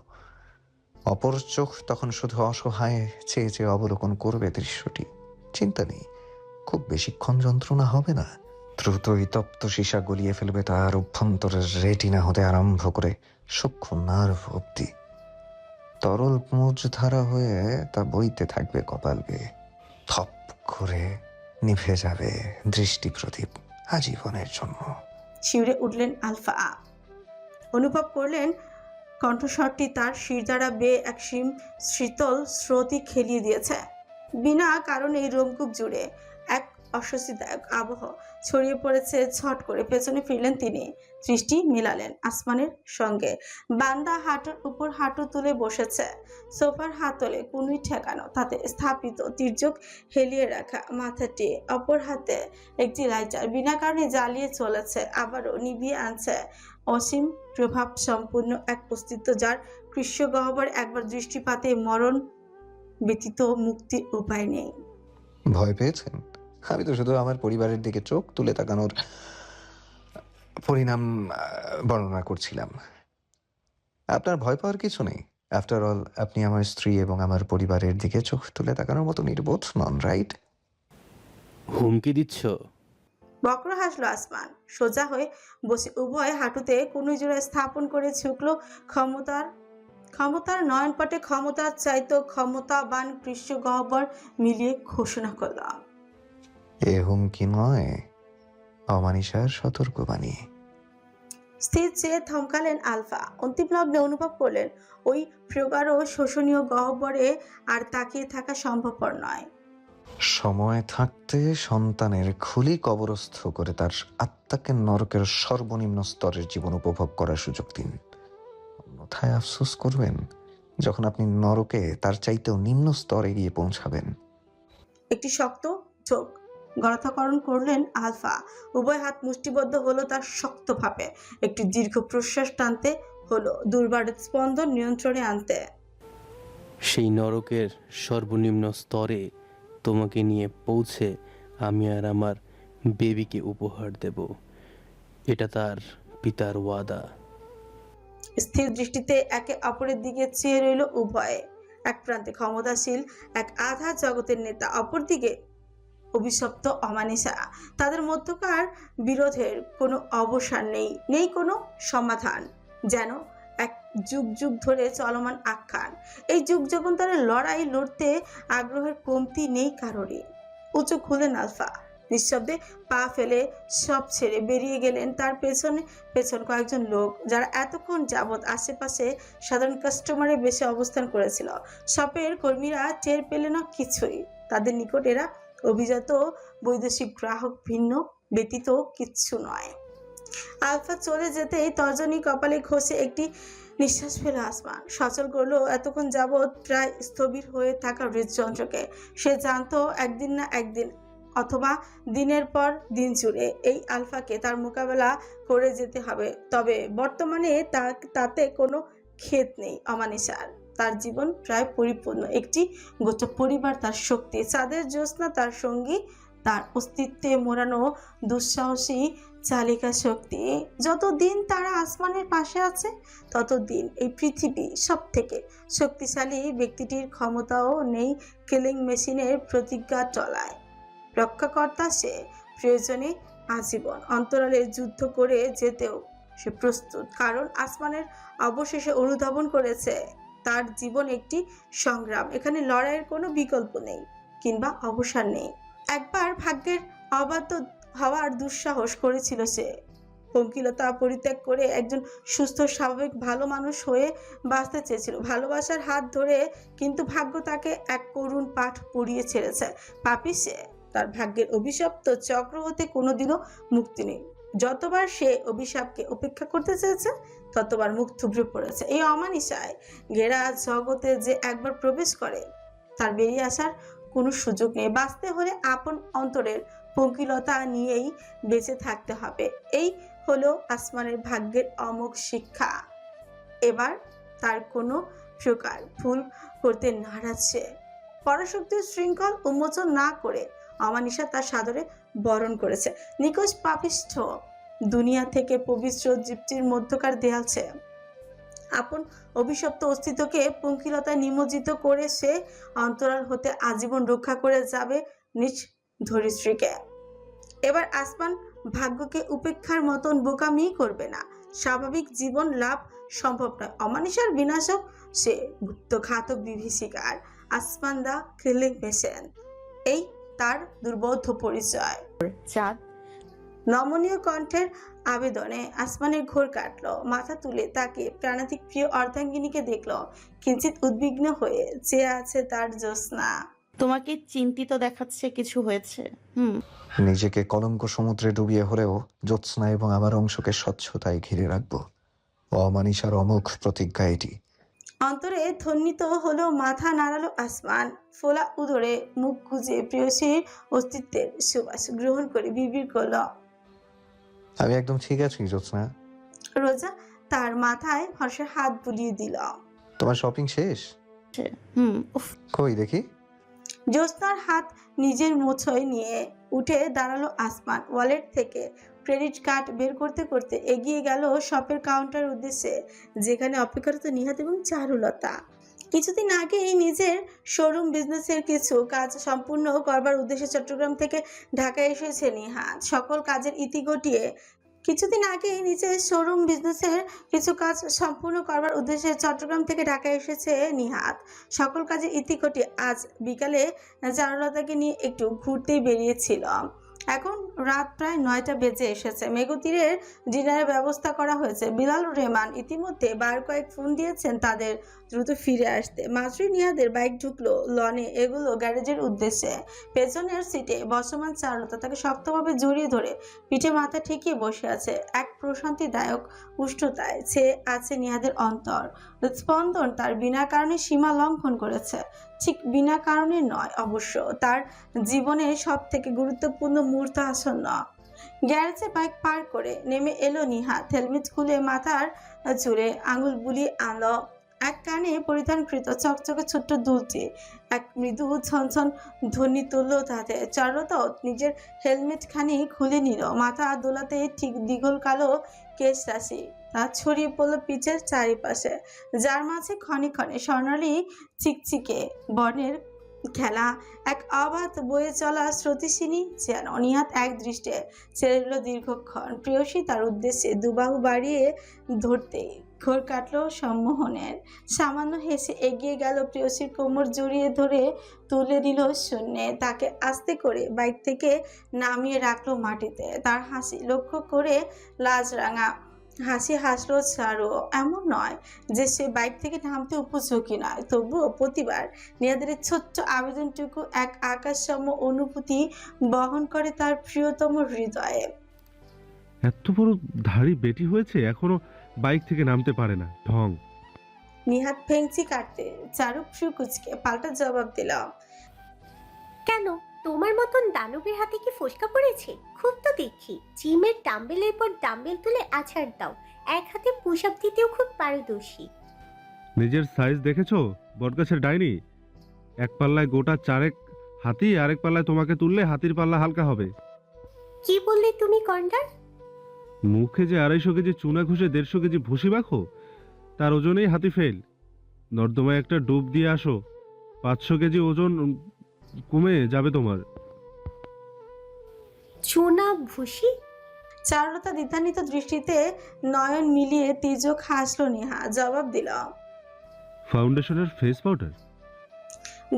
অপর চোখ তখন শুধু অসহায় চেয়ে চেয়ে অবলোকন করবে দৃশ্যটি। চিন্তা নেই, খুব বেশিক্ষণ যন্ত্রণা হবে না। দ্রুতই তপ্ত সীসা গলিয়ে ফেলবে তার অভ্যন্তরের রেটিনা হতে আরম্ভ করে সূক্ষ্ম নার্ভ অব্দি। তরল মুজধারা হয়ে তা বইতে থাকবে কপাল বেয়ে। থপ করে নিভে যাবে দৃষ্টি প্রদীপ আজীবনের জন্য। শিউরে উঠলেন আলফা। অনুভব করলেন কণ্ঠস্বরটি তার শিরদাঁড়া বেয়ে এক শীতল স্রোতই খেলিয়ে দিয়েছে। বিনা কারণে রোমকূপ জুড়ে এক অস্বস্তিদায়ক আবহ ছড়িয়ে পড়েছে। ঝট করে পেছনে ফিরলেন তিনি, দৃষ্টি মেলালেন আসমানের সঙ্গে। বান্দা হাঁটুর উপর হাঁটু তুলে বসেছে, সোফার হাতলে কুনুই ঠেকানো, তাতে স্থাপিত তির্যক হেলিয়ে রাখা মাথাটি। অপর হাতে একটি লাইটার বিনা কারণে জ্বালিয়ে চলেছে, আবারও নিভিয়ে আনছে। অসীম প্রভাব সম্পূর্ণ এক অস্তিত্ব, যার কৃষ্ণ গহ্বরে একবার দৃষ্টিপাতে মরণ ব্যতীত মুক্তির উপায় নেই। ভয় পেয়েছেন? আমি তো শুধু আমার পরিবারের দিকে চোখ তুলে তাকানোর পরিণাম বর্ণনা করছিলাম। আপনার ভয় পাওয়ার কিছু নেই। আফটার অল আপনি আমার স্ত্রী এবং আমার পরিবারের দিকে চোখ তুলে তাকানোর মতো নির্বোধ নন, রাইট? হুমকি দিচ্ছ? বক্র হাসলো আসমান, সোজা হয়ে বসে উভয় হাঁটুতে কনুইজোড়া স্থাপন করে ঝুঁকলো ক্ষমতার ক্ষমতার নয়নপটে ক্ষমতার চাইতো ক্ষমতাবান পৃষ্ঠ গহ্বর মিলিয়ে ঘোষণা করলাম। এ হুমকি নয়, অমানিসার সতর্কবাণী। স্থির চেয়ে থমকালেন আলফা। অন্তিম লগ্নে অনুভব করলেন ওই প্রগাঢ় শোষণীয় গহ্বরে আর তাকিয়ে থাকা সম্ভবপর নয়। সময় থাকতে সন্তানের খুলি কবরস্থ করে তার আত্মাকে নরকের সর্বনিম্ন স্তরের জীবন উপভোগ করার সুযোগ দিন। অন্যথায় আফসোস করবেন যখন আপনি নরকে তার চাইতেও নিম্ন স্তরে গিয়ে পৌঁছাবেন। একটি শক্ত চোখ গণতাকরণ করলেন আলফা। উভয় হাত মুষ্টিবদ্ধ হলো তার শক্তভাবে। একটি দীর্ঘ প্রশ্বাস টানতে হলো, দুর্বার স্পন্দন নিয়ন্ত্রণে আনতে। সেই নরকের সর্বনিম্ন স্তরে তোমাকে নিয়ে পৌঁছে আমি আর আমার বেবিকে উপহার দেব। এটা তার পিতার ওয়াদা। স্থির দৃষ্টিতে একে অপরের দিকে চেয়ে রইল উভয়ে। এক প্রান্তে ক্ষমতাশীল এক আধা জগতের নেতা, অপরদিকে অভিশপ্ত অমানিসা। তাদের মধ্যকার বিরোধের কোনো অবসান নেই, নেই কোনো সমাধান। যেন এক যুগ যুগ ধরে চলমান আখ্যান। এই যুগ যুগান্তরের লড়াই লড়তে আগ্রহের কমতি নেই কারোরই। উঁচু খুলেন আলফা। নিঃশব্দে পা ফেলে সব ছেড়ে বেরিয়ে গেলেন তার পেছনে পেছন কয়েকজন লোক, যারা এতক্ষণ যাবৎ আশেপাশে সাধারণ কাস্টমারে বেশি অবস্থান করেছিল। শপের কর্মীরা টের পেলে না কিছুই। তাদের নিকট এরা অভিজাত বৈদেশিক গ্রাহক ভিন্ন ব্যতীত কিচ্ছু নয়। আলফা চলে যেতেই তর্জনী কপালে ঘষে একটি নিঃশ্বাস ফেলে আসমান। সচল করলো এতক্ষণ যাবৎ প্রায় স্থবির হয়ে থাকা হৃদযন্ত্রকে। সে জানতো একদিন না একদিন, অথবা দিনের পর দিন জুড়ে এই আলফাকে তার মোকাবেলা করে যেতে হবে। তবে বর্তমানে তাতে কোনো ক্ষেত নেই অমানিসার। তার জীবন প্রায় পরিপূর্ণ। একটি গোটা পরিবার তার শক্তি, চাঁদের জ্যোৎস্না তার সঙ্গী, তার অস্তিত্বে মোড়ানো দুঃসাহসী চালিকা শক্তি। যতদিন তারা আসমানের পাশে আছে ততদিন এই পৃথিবী সব থেকে শক্তিশালী ব্যক্তিটির ক্ষমতাও নেই কিলিং মেশিনের প্রতিজ্ঞা টলায়। রক্ষাকর্তা সে, প্রয়োজনে আজীবন অন্তরালে যুদ্ধ করে যেতেও সে প্রস্তুত। কারণ আসমানের অবশেষে অনুধাবন করেছে তার জীবন একটি সংগ্রাম। এখানে লড়াইয়ের কোনো বিকল্প নেই কিংবা অবসান নেই। একবার ভাগ্যের অবাধ্য হওয়ার দুঃসাহস করেছিল সে। পঙ্কিলতা পরিত্যাগ করে একজন সুস্থ স্বাভাবিক ভালো মানুষ হয়ে বাঁচতে চেয়েছিল ভালোবাসার হাত ধরে, কিন্তু ভাগ্য তাকে এক করুণ পাঠ পড়িয়ে ছেড়েছে। পাপী সে, তার ভাগ্যের অভিশপ্ত চক্র হতে কোনোদিনও মুক্তি নেই। যতবার সে অভিশাপকে উপেক্ষা করতে চেয়েছে ততবার মুখ থুবড়ে পড়েছে। এই অমানিসায় ঘেরা জগতে যে একবার প্রবেশ করে তার বেরিয়ে আসার কোনো সুযোগ নেই। বাঁচতে হলে আপন অন্তরের পঙ্কিলতা নিয়েই বেঁচে থাকতে হবে। এই হলো আসমানের ভাগ্যের অমোঘ শিক্ষা। এবার তার কোনো প্রকার ভুল করতে নারাজ সে। পরাশক্তির শৃঙ্খল উন্মোচন না করে অমানিসা তার সাদরে বরণ করেছে। নিকোষ পাপিষ্ঠ দুনিয়া থেকে পবিত্র জীবটির মধ্যকার দেয়ালছে আপন অভিশপ্ত অস্তিত্বকে পঙ্কিলতায় নিমজ্জিত করে সে অন্তরাল হতে আজীবন রক্ষা করে যাবে নিজ ধরিত্রীকে। এবার আসমান ভাগ্যকে উপেক্ষার মতন বোকামি করবে না। স্বাভাবিক জীবন লাভ সম্ভব নয়। অমানিসার বিনাশক সে গুপ্ত ঘাতক বিভীষিকার। আসমান দা কিলিং মেশিন, এই তার দুর্বোধ্য পরিচয়। চাঁদ নমনীয় কণ্ঠের আবেদনে আসমানের ঘোর কাটলো। মাথা তুলে তাকে প্রাণাতিক প্রিয় অর্ধাঙ্গিনীকে দেখলো। কিঞ্চিত উদ্বিগ্ন হয়ে চেয়ে আছে তার জ্যোৎস্না। তোমাকে চিন্তিত দেখাচ্ছে, কিছু হয়েছে? নিজেকে কলঙ্ক সমুদ্রে ডুবিয়ে হলেও জ্যোৎস্না এবং আমার অংশকে স্বচ্ছতায় ঘিরে রাখবো। অমানিসার অমোঘ প্রতিজ্ঞা এটি। অন্তরে ধ্বনিত হলো, মাথা নাড়ালো আসমান। ফোলা উদরে মুখ গুজে প্রিয়সীর অস্তিত্বের সুবাস গ্রহণ করে বিড়বিড় করলো, আমি একদম ঠিক আছি জ্যোৎস্না। রোজা তার মাথায় হর্ষের হাত বুলিয়ে দিল। তোমার শপিং শেষ? উফ, কই দেখি। জ্যোৎস্নার হাত নিজের মোছয় নিয়ে উঠে দাঁড়ালো আসমান। ওয়ালেট থেকে ক্রেডিট কার্ড বের করতে করতে এগিয়ে গেল শপের কাউন্টারের উদ্দেশ্যে, যেখানে অপেক্ষারত নিহাত এবং চারুলতা। কিছুদিন আগেই নিজের শোরুম বিজনেসের কিছু কাজ সম্পূর্ণ করবার উদ্দেশ্যে চট্টগ্রাম থেকে ঢাকায় এসেছে নিহাত। সকল কাজের ইতি ঘটিয়ে কিছুদিন আগেই নিজের শোরুম বিজনেসের কিছু কাজ সম্পূর্ণ করবার উদ্দেশ্যে চট্টগ্রাম থেকে ঢাকায় এসেছে নিহাত। সকল কাজের ইতি ঘটিয়ে আজ বিকালে চারুলতাকে নিয়ে একটু ঘুরতেই বেরিয়েছিল। এখন রাত প্রায় 9টা বেজে এসেছে। মেঘতীরের ডিনারের ব্যবস্থা করা হয়েছে। বিলাল রেহমান ইতিমধ্যে বার কয়েক ফোন দিয়েছেন তাদের দ্রুত ফিরে আসতে। মাত্রই নিহাদের বাইক ঢুকলো লনে, এগুলো গ্যারেজের উদ্দেশ্যে। পেছনের সিটে বর্ষমান চারুলতা তাকে শক্তভাবে জড়িয়ে ধরে পিঠে মাথা ঠেকিয়ে বসে আছে। এক প্রশান্তিদায়ক উষ্ণতায় ছেয়ে আছে নিহাদের অন্তর। স্পন্দন তার বিনা কারণে সীমা লঙ্ঘন করেছে। ঠিক বিনা কারণে নয় অবশ্য, তার জীবনের সব থেকে গুরুত্বপূর্ণ মুহূর্ত আসন্ন। গ্যারেজে বাইক পার করে নেমে এলো নিহাত। হেলমেট খুলে মাথার চুলে আঙুল বুলিয়ে আনলো। এক কানে পরিধানকৃত চকচকে ছোট্ট দুলটি এক মৃদু ঝনঝন ধ্বনি তুলল তাতে। চারুলতাও নিজের হেলমেট খানি খুলে নিল। মাথা দোলাতে ঠিক দীঘল কালো কেশ রাশি তা ছড়িয়ে পড়ল পিঠের চারিপাশে, যার মাঝে ক্ষণে ক্ষণে স্বর্ণালী চিকচিকে বর্ণের খেলা। এক অবাধ বয়ে চলা স্রোতিসিনী যেন। নিহাত এক দৃষ্টে ছেড়ে দিল দীর্ঘক্ষণ। প্রেয়সী তার উদ্দেশ্যে দুবাহু বাড়িয়ে ধরতেই ঘোর কাটলো সম্মোহনের। সামান্য হেসে এগিয়ে গেল প্রেয়সীর কোমর জড়িয়ে ধরে তুলে দিল শূন্যে। তাকে আস্তে করে বাইক থেকে নামিয়ে রাখলো মাটিতে। তার হাসি লক্ষ্য করে লাজ রাঙা হাসি হাসলো চারু। এমন নয় যে সে বাইক থেকে নামতে উপযোগী নয়, তবুও প্রতিবার নিহাদের ছোট্ট আবেদনটুকু এক আকাশসম অনুভূতি বহন করে তার প্রিয়তম হৃদয়ে। এত বড় ধাড়ি বেটি হয়েছে, এখনো বাইক থেকে নামতে পারে না, ঢং। নিহাত ভেঙচি কাটতে চারু কুচকে পাল্টা জবাব দিল। কেন, তোমার মতন দানবের হাতে কি ফোসকা পড়েছে? খুব তো দেখি জিমের ডাম্বেলের পর ডাম্বেল তুলে আছাড় দাও, এক হাতে পুশ আপ দিতেও খুব পারদর্শী। নিজের সাইজ দেখেছো? বটগাছের ডাইনি। এক পাল্লায় গোটা 4 হাতি, আরেক পাল্লায় তোমাকে তুললে হাতির পাল্লা হালকা হবে। কি বললে তুমি কর্নার? মুখে যে 250 কেজি চুনা ঘষে 150 কেজি ভুসি মাখো, তার ওজনেই হাতি ফেল। নর্দমায় একটা ডুব দিয়ে আসো, 500 কেজি ওজন কমে যাবে তোমার। চুনা ভুসি? চারুলতা দ্বিধান্বিত দৃষ্টিতে নয়ন মিলিয়ে তির্যক হাসলো। নিহা জবাব দিল। ফাউন্ডেশনের ফেস পাউডার।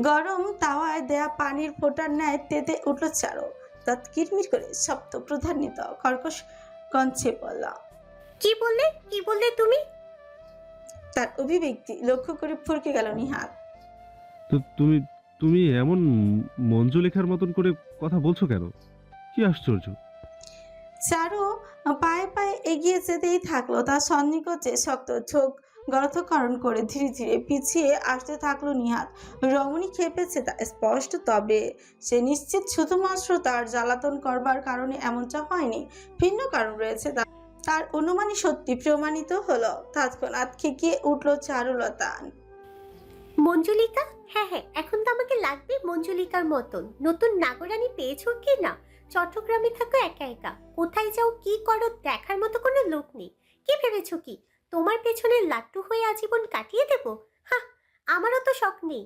গরম তাওয়ায় দেয়া পানির ফোঁটার ন্যায় তেতে উঠল চারু। দাঁত কিরমির করে শব্দ প্রধান্বিত কর্কশ কঞ্চে বলল। কি বললে, কি বললে তুমি? তার অভিব্যক্তি লক্ষ্য করে ফুরকে গেল নিহাত। তো তুমি তুমি এমন মঞ্জুলেখার মতন করে কথা বলছো কেন? কি আশ্চর্য। চারু পায়ে পায়ে এগিয়ে যেতেই থাকলো। তার সন্নিকটে শক্ত চোখ গর্থকরণ করে ধীরে ধীরে পিছিয়ে আসতে থাকলো নিহাত। রমণী খেপেছে তা স্পষ্ট, তবে সে নিশ্চিত শুধুমাত্র তার জ্বালাতন করবার কারণে এমনটা হয়নি, ভিন্ন কারণ রয়েছে। তার অনুমানই সত্যি প্রমাণিত হলো। তৎক্ষণাৎ খেকিয়ে উঠলো চারুলতা। মঞ্জুলিকা? হ্যাঁ হ্যাঁ, এখন তো আমাকে লাগবে মঞ্জুলিকার মতন। নতুন নাগরানি পেয়েছো কি না? চট্টগ্রামে থাকো একা একা, কোথায় যাও কি করো দেখার মতো কোনো লোক নেই। কি ভেবেছো কি তোমার পেছনে লাট্টু হয়ে আজীবন কাটিয়ে দেব? হ্যাঁ, আমারও তো শখ নেই।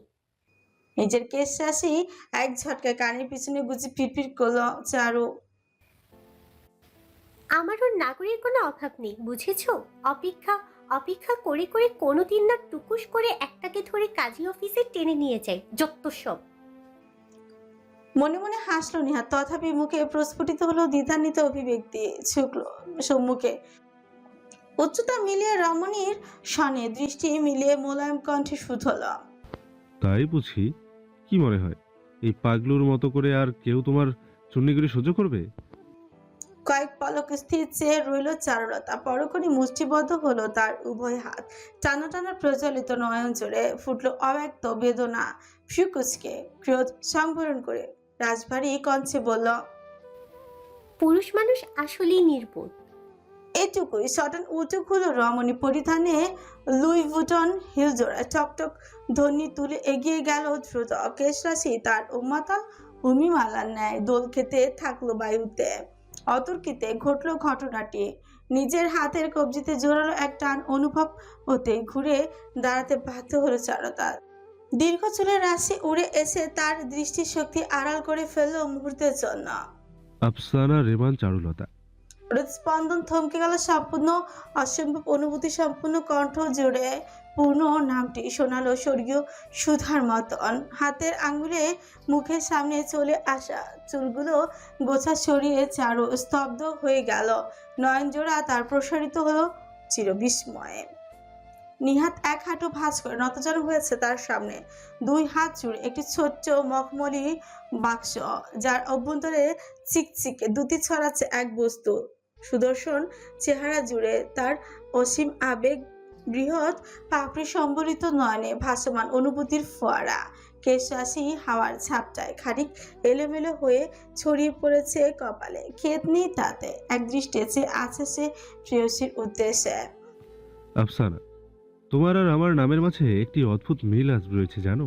নিজের কেশ রাশি এক ঝটকায় কানের পিছনে গুজে পিটপিট করলো চারু। আমারও নাগরের কোনো অভাব নেই, বুঝেছো? অপেক্ষা অপেক্ষা করে করে কোনোদিন না টুকুস করে একটাকে ধরে কাজী অফিসে টেনে নিয়ে যায়, যত সব। মনে মনে হাসলো নিহাত, তথাপি মুখে প্রস্ফুটিত হলো দ্বিধান্বিত অভিব্যক্তি। ঝুঁকলো সম্মুখে, উচ্চতা মিলিয়ে রমণীর সনে দৃষ্টি মিলিয়ে মোলায়েম কণ্ঠে শুধল। তাই বুঝি? কি মনে হয় এই পাগলুর মতো করে আর কেউ তোমার চুন্নিগুলি সহ্য করবে? কয়েক পলক স্থির চেয়ে রইল চারুলতা। পরক্ষণে মুষ্টিবদ্ধ হলো তার উভয় হাত। টানা টানা প্রজ্বলিত নয়ন জুড়ে ফুটলো অব্যক্ত বেদনা। ফ্রিকুচকে ক্রোধ সংবরণ করে রাজভারী কণ্ঠে বলল। পুরুষ মানুষ আসলেই নির্বোধ। এটুকুই সটান উঁচু খুলো রমণী পরিধানে লুই ভুটন হিলজোড়া টকটক ধ্বনি তুলে এগিয়ে গেল দ্রুত। কেশরাশি তার উম্মাতাল উর্মিমালার ন্যায় দোল খেতে থাকলো বায়ুতে। অতর্কিতে ঘটল ঘটনাটি। নিজের হাতের কবজিতে জোরালো এক টান অনুভব হতে ঘুরে দাঁড়াতে বাধ্য হলো চারুতা। দীর্ঘ চুলের রাশি উড়ে এসে তার দৃষ্টিশক্তি আড়াল করে ফেললো মুহূর্তের জন্য। আফসানা রেমান চারুলতা। হৃদস্পন্দন থমকে গেল। সম্পূর্ণ অসম্ভব অনুভূতি সম্পূর্ণ কণ্ঠ জুড়ে পূর্ণ নামটি শোনালো স্বর্গীয় সুধার মতন। হাতের আঙ্গুলে মুখের সামনে চলে আসা চুলগুলো গোছা সরিয়ে চারু স্তব্ধ হয়ে গেল। নয়নজোড়া তার প্রসারিত হলো চিরবিস্ময়ে। নিহাত এক হাঁটু ভাঁজ করে নতজানু হয়েছে তার সামনে। দুই হাত জুড়ে একটি ছোট্ট মখমলি বাক্স, যার অভ্যন্তরে চিকচিকে দুটি ছড়াচ্ছে এক বস্তু। সুদর্শন চেহারা জুড়ে তার অসীম আবেগ, বৃহৎ পাপড়ি সম্বলিত নয়নে ভাসমান অনুভূতির ফোয়ারা। কেশরাশি হাওয়ার ঝাপটায় খানিক এলোমেলো হয়ে ছড়িয়ে পড়েছে কপালে। খেত নেই তাতে। এক দৃষ্টে চেয়ে আছে সে প্রেয়সীর উদ্দেশ্যে। আফসানা, তোমার আর আমার নামের মাঝে একটি অদ্ভুত মিল আজ রয়েছে জানো?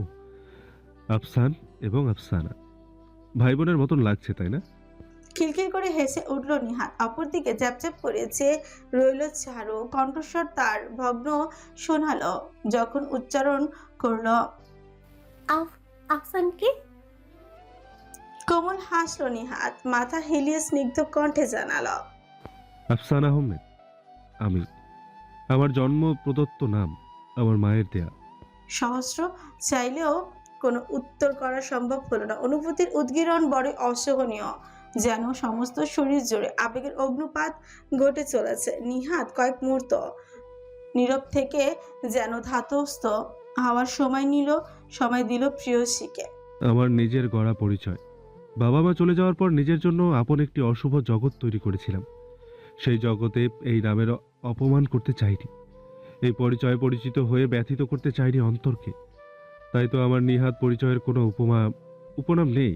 আফসান এবং আফসানা, ভাই বোনের মতন লাগছে তাই না? খিলখিল করে হেসে উঠল নিহাত। অপরদিকে চ্যাপচ্যাপ করে চেয়ে রইল চারু। কণ্ঠস্বর তার ভগ্ন শোনালো যখন উচ্চারণ করল আফসানকে। কোমল হাসল নিহাত, মাথা হেলিয়ে স্নিগ্ধ কণ্ঠে জানালো, আফসান আহমেদ আমি। আমার জন্ম প্রদত্ত নাম, আমার মায়ের দেয়া। সহস্র চাইলেও কোনো উত্তর করা সম্ভব হলো না। অনুভূতির উদ্গীরণ বড় অসহনীয়, যেন সমস্ত শরীর জুড়ে আবেগের অগ্নুপাত ঘটে চলেছে। নিহাত কয়েক মুহূর্ত নীরব থেকে যেন ধাতস্থ হওয়ার সময় দিল প্রিয়সীকে। আমার নিজের গড়া পরিচয়। বাবা মা চলে যাওয়ার পর নিজের জন্য আপন একটি অশুভ জগৎ তৈরি করেছিলাম। সেই জগতে এই নামের অপমান করতে চাইনি, এই পরিচয়ে পরিচিত হয়ে ব্যথিত করতে চাইনি অন্তরকে। তাই তো আমার নিহাত পরিচয়ের কোনো উপনাম নেই।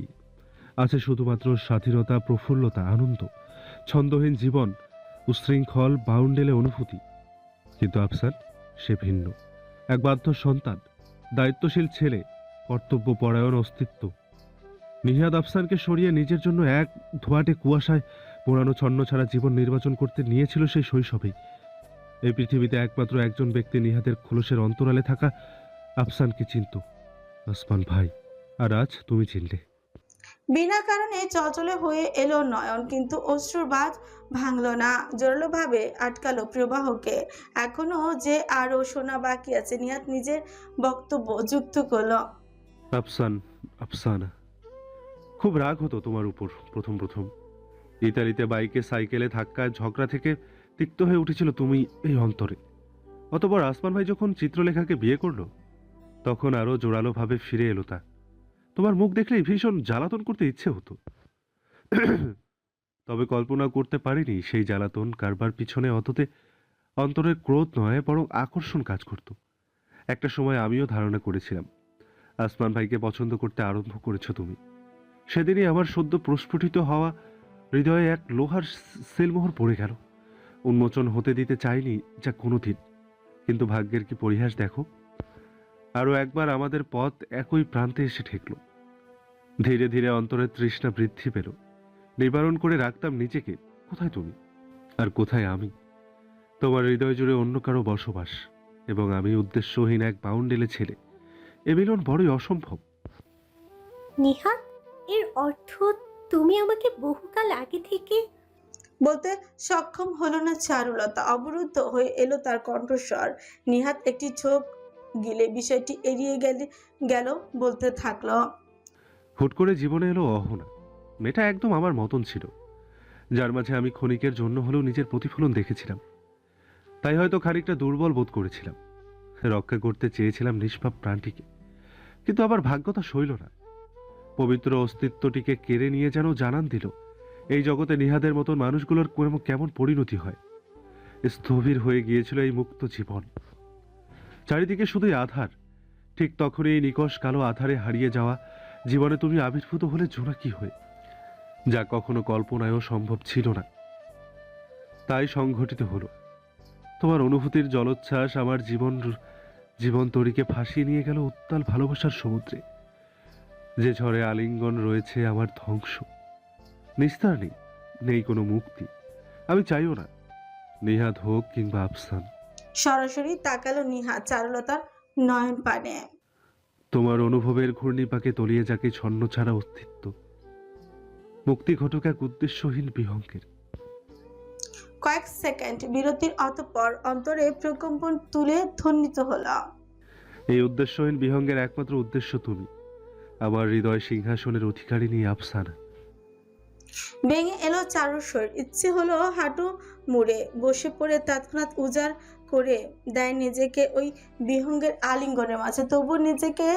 আছে শুধুমাত্র স্বাধীনতা, প্রফুল্লতা, আনন্দ, ছন্দহীন জীবন, উশৃঙ্খল বাউন্ডেলে অনুভূতি। কিন্তু আফসান সে ভিন্ন, এক বাধ্য সন্তান, দায়িত্বশীল ছেলে, কর্তব্যপরায়ণ অস্তিত্ব। নিহাত আফসানকে সরিয়ে নিজের জন্য এক ধোঁয়াটে কুয়াশায় মোড়ানো ছন্ন ছাড়া জীবন নির্বাচন করতে নিয়েছিল সেই শৈশবেই। এই পৃথিবীতে একমাত্র একজন ব্যক্তি নিহাতের খোলসের অন্তরালে থাকা আফসানকে চিনত, আসমান ভাই। আর আজ তুমি চিনলে। বিনা কারণে চলচলে হয়ে এলো নয়ন, কিন্তু অশ্রুর বাঁধ ভাঙল না, জোরালো ভাবে আটকালো প্রবাহকে। এখনো যে আরো শোনা বাকি আছে। নিহাত নিজের বক্তব্য যুক্ত করলো, আফসান, আফসানা, খুব রাগ হতো তোমার উপর প্রথম প্রথম। ইতালিতে বাইকে সাইকেলে ধাক্কায় ঝগড়া থেকে তিক্ত হয়ে উঠেছিল তুমি এই অন্তরে। অতপর আসমান ভাই যখন চিত্রলেখাকে বিয়ে করলো, তখন আরো জোরালোভাবে ফিরে এলো তা। তোমার মুখ দেখলেই ভীষণ জ্বালাতন করতে ইচ্ছে হতো। তবে কল্পনা করতে পারিনি সেই জ্বালাতন কারবার পিছনে অন্তরের ক্রোধ নয়, বরং আকর্ষণ কাজ করত। একটা সময় আমিও ধারণা করেছিলাম আসমান ভাইকে পছন্দ করতে আরম্ভ করেছো তুমি। সেদিনই আমার সদ্য প্রস্ফুটিত হওয়া হৃদয়ে এক লোহার সিলমোহর পড়ে গেল। উন্মোচন হতে দিতে চাইনি যা কোনোদিন। কিন্তু ভাগ্যের কি পরিহাস দেখো, আরো একবার আমাদের পথ একই প্রান্তে এসে ঠেকল। ধীরে ধীরে অন্তরের তৃষ্ণা বৃদ্ধি পেল। নিবারণ করে রাখতাম নিজেকে। কোথায় তুমি আর কোথায় আমি? তোমার হৃদয় জুড়ে অন্য কারো বসবাস, এবং আমি উদ্দেশ্যহীন এক বাউন্ডেলে ছেলে। এ মিলন বড়ই অসম্ভব। নিহাত, এর অর্থ তুমি আমাকে বহুকাল আগে থেকে। বলতে সক্ষম হলো না চারুলতা। অবরুদ্ধ হয়ে এলো তার কণ্ঠস্বর। নিহাত একটি ঝোঁক গিলে বিষয়টি এড়িয়ে গেল বলতে থাকলো, হুট করে জীবনে এলো অহনা। মেয়েটা একদম আমার মতন ছিল, যার মাঝে আমি ক্ষণিকের জন্য হলেও নিজের প্রতিফলন দেখেছিলাম। তাই হয়তো খানিকটা দুর্বল বোধ করেছিলাম। রক্ষা করতে চেয়েছিলাম নিষ্পাপ প্রাণটিকে, কিন্তু আবার ভাগ্যতা সইল না। পবিত্র অস্তিত্বটিকে কেড়ে নিয়ে যেন জানান দিল এই জগতে নিহাদের মতন মানুষগুলোর কেমন পরিণতি হয়। স্থবির হয়ে গিয়েছিল এই মুক্ত জীবন। চারিদিকে শুধুই আধার। ঠিক তখনই এই নিকষ কালো আধারে হারিয়ে যাওয়া জীবনে তুমি আবির্ভূত হলে জোনাকি হয়ে, যা কখনো কল্পনায়ও সম্ভব ছিল না। তাই সংঘটিত হলো। তোমার অনুভূতির জলোচ্ছ্বাস আমার জীবন তরীকে ভাসিয়ে নিয়ে গেল উত্তাল ভালোবাসার সমুদ্রে। যে ঝড়ে আলিঙ্গন রয়েছে আমার ধ্বংস। নিস্তার নেই, নেই কোনো মুক্তি। আমি চাইও না, নেহাত হোক কিংবা আফসান। সরাসরি তাকালো নিহাত চারুলতার নয়ন পানে। তোমার অনুভবের ঘূর্ণিপাকে তলিয়ে যাকে ছন্ন ছাড়া অস্তিত্ব। মুক্তি ঘটক এক উদ্দেশ্যহীন বিহঙ্গের। কয়েক সেকেন্ড বিরতির অতঃপর অন্তরে প্রকম্পন তুলে ধ্বনিত হলো। এই উদ্দেশ্যহীন বিহঙ্গের একমাত্র উদ্দেশ্য তুমি, আমার হৃদয় সিংহাসনের অধিকারিণী আফসানা। ভেঙে এলো চারুর শরীর। ইচ্ছে হলো হাঁটু মুড়ে বসে পড়ে তৎক্ষণাৎ উজাড় করে দেয় নিজেকে ওই বিহঙ্গের আলিঙ্গনের মাঝে। তবু নিজেকে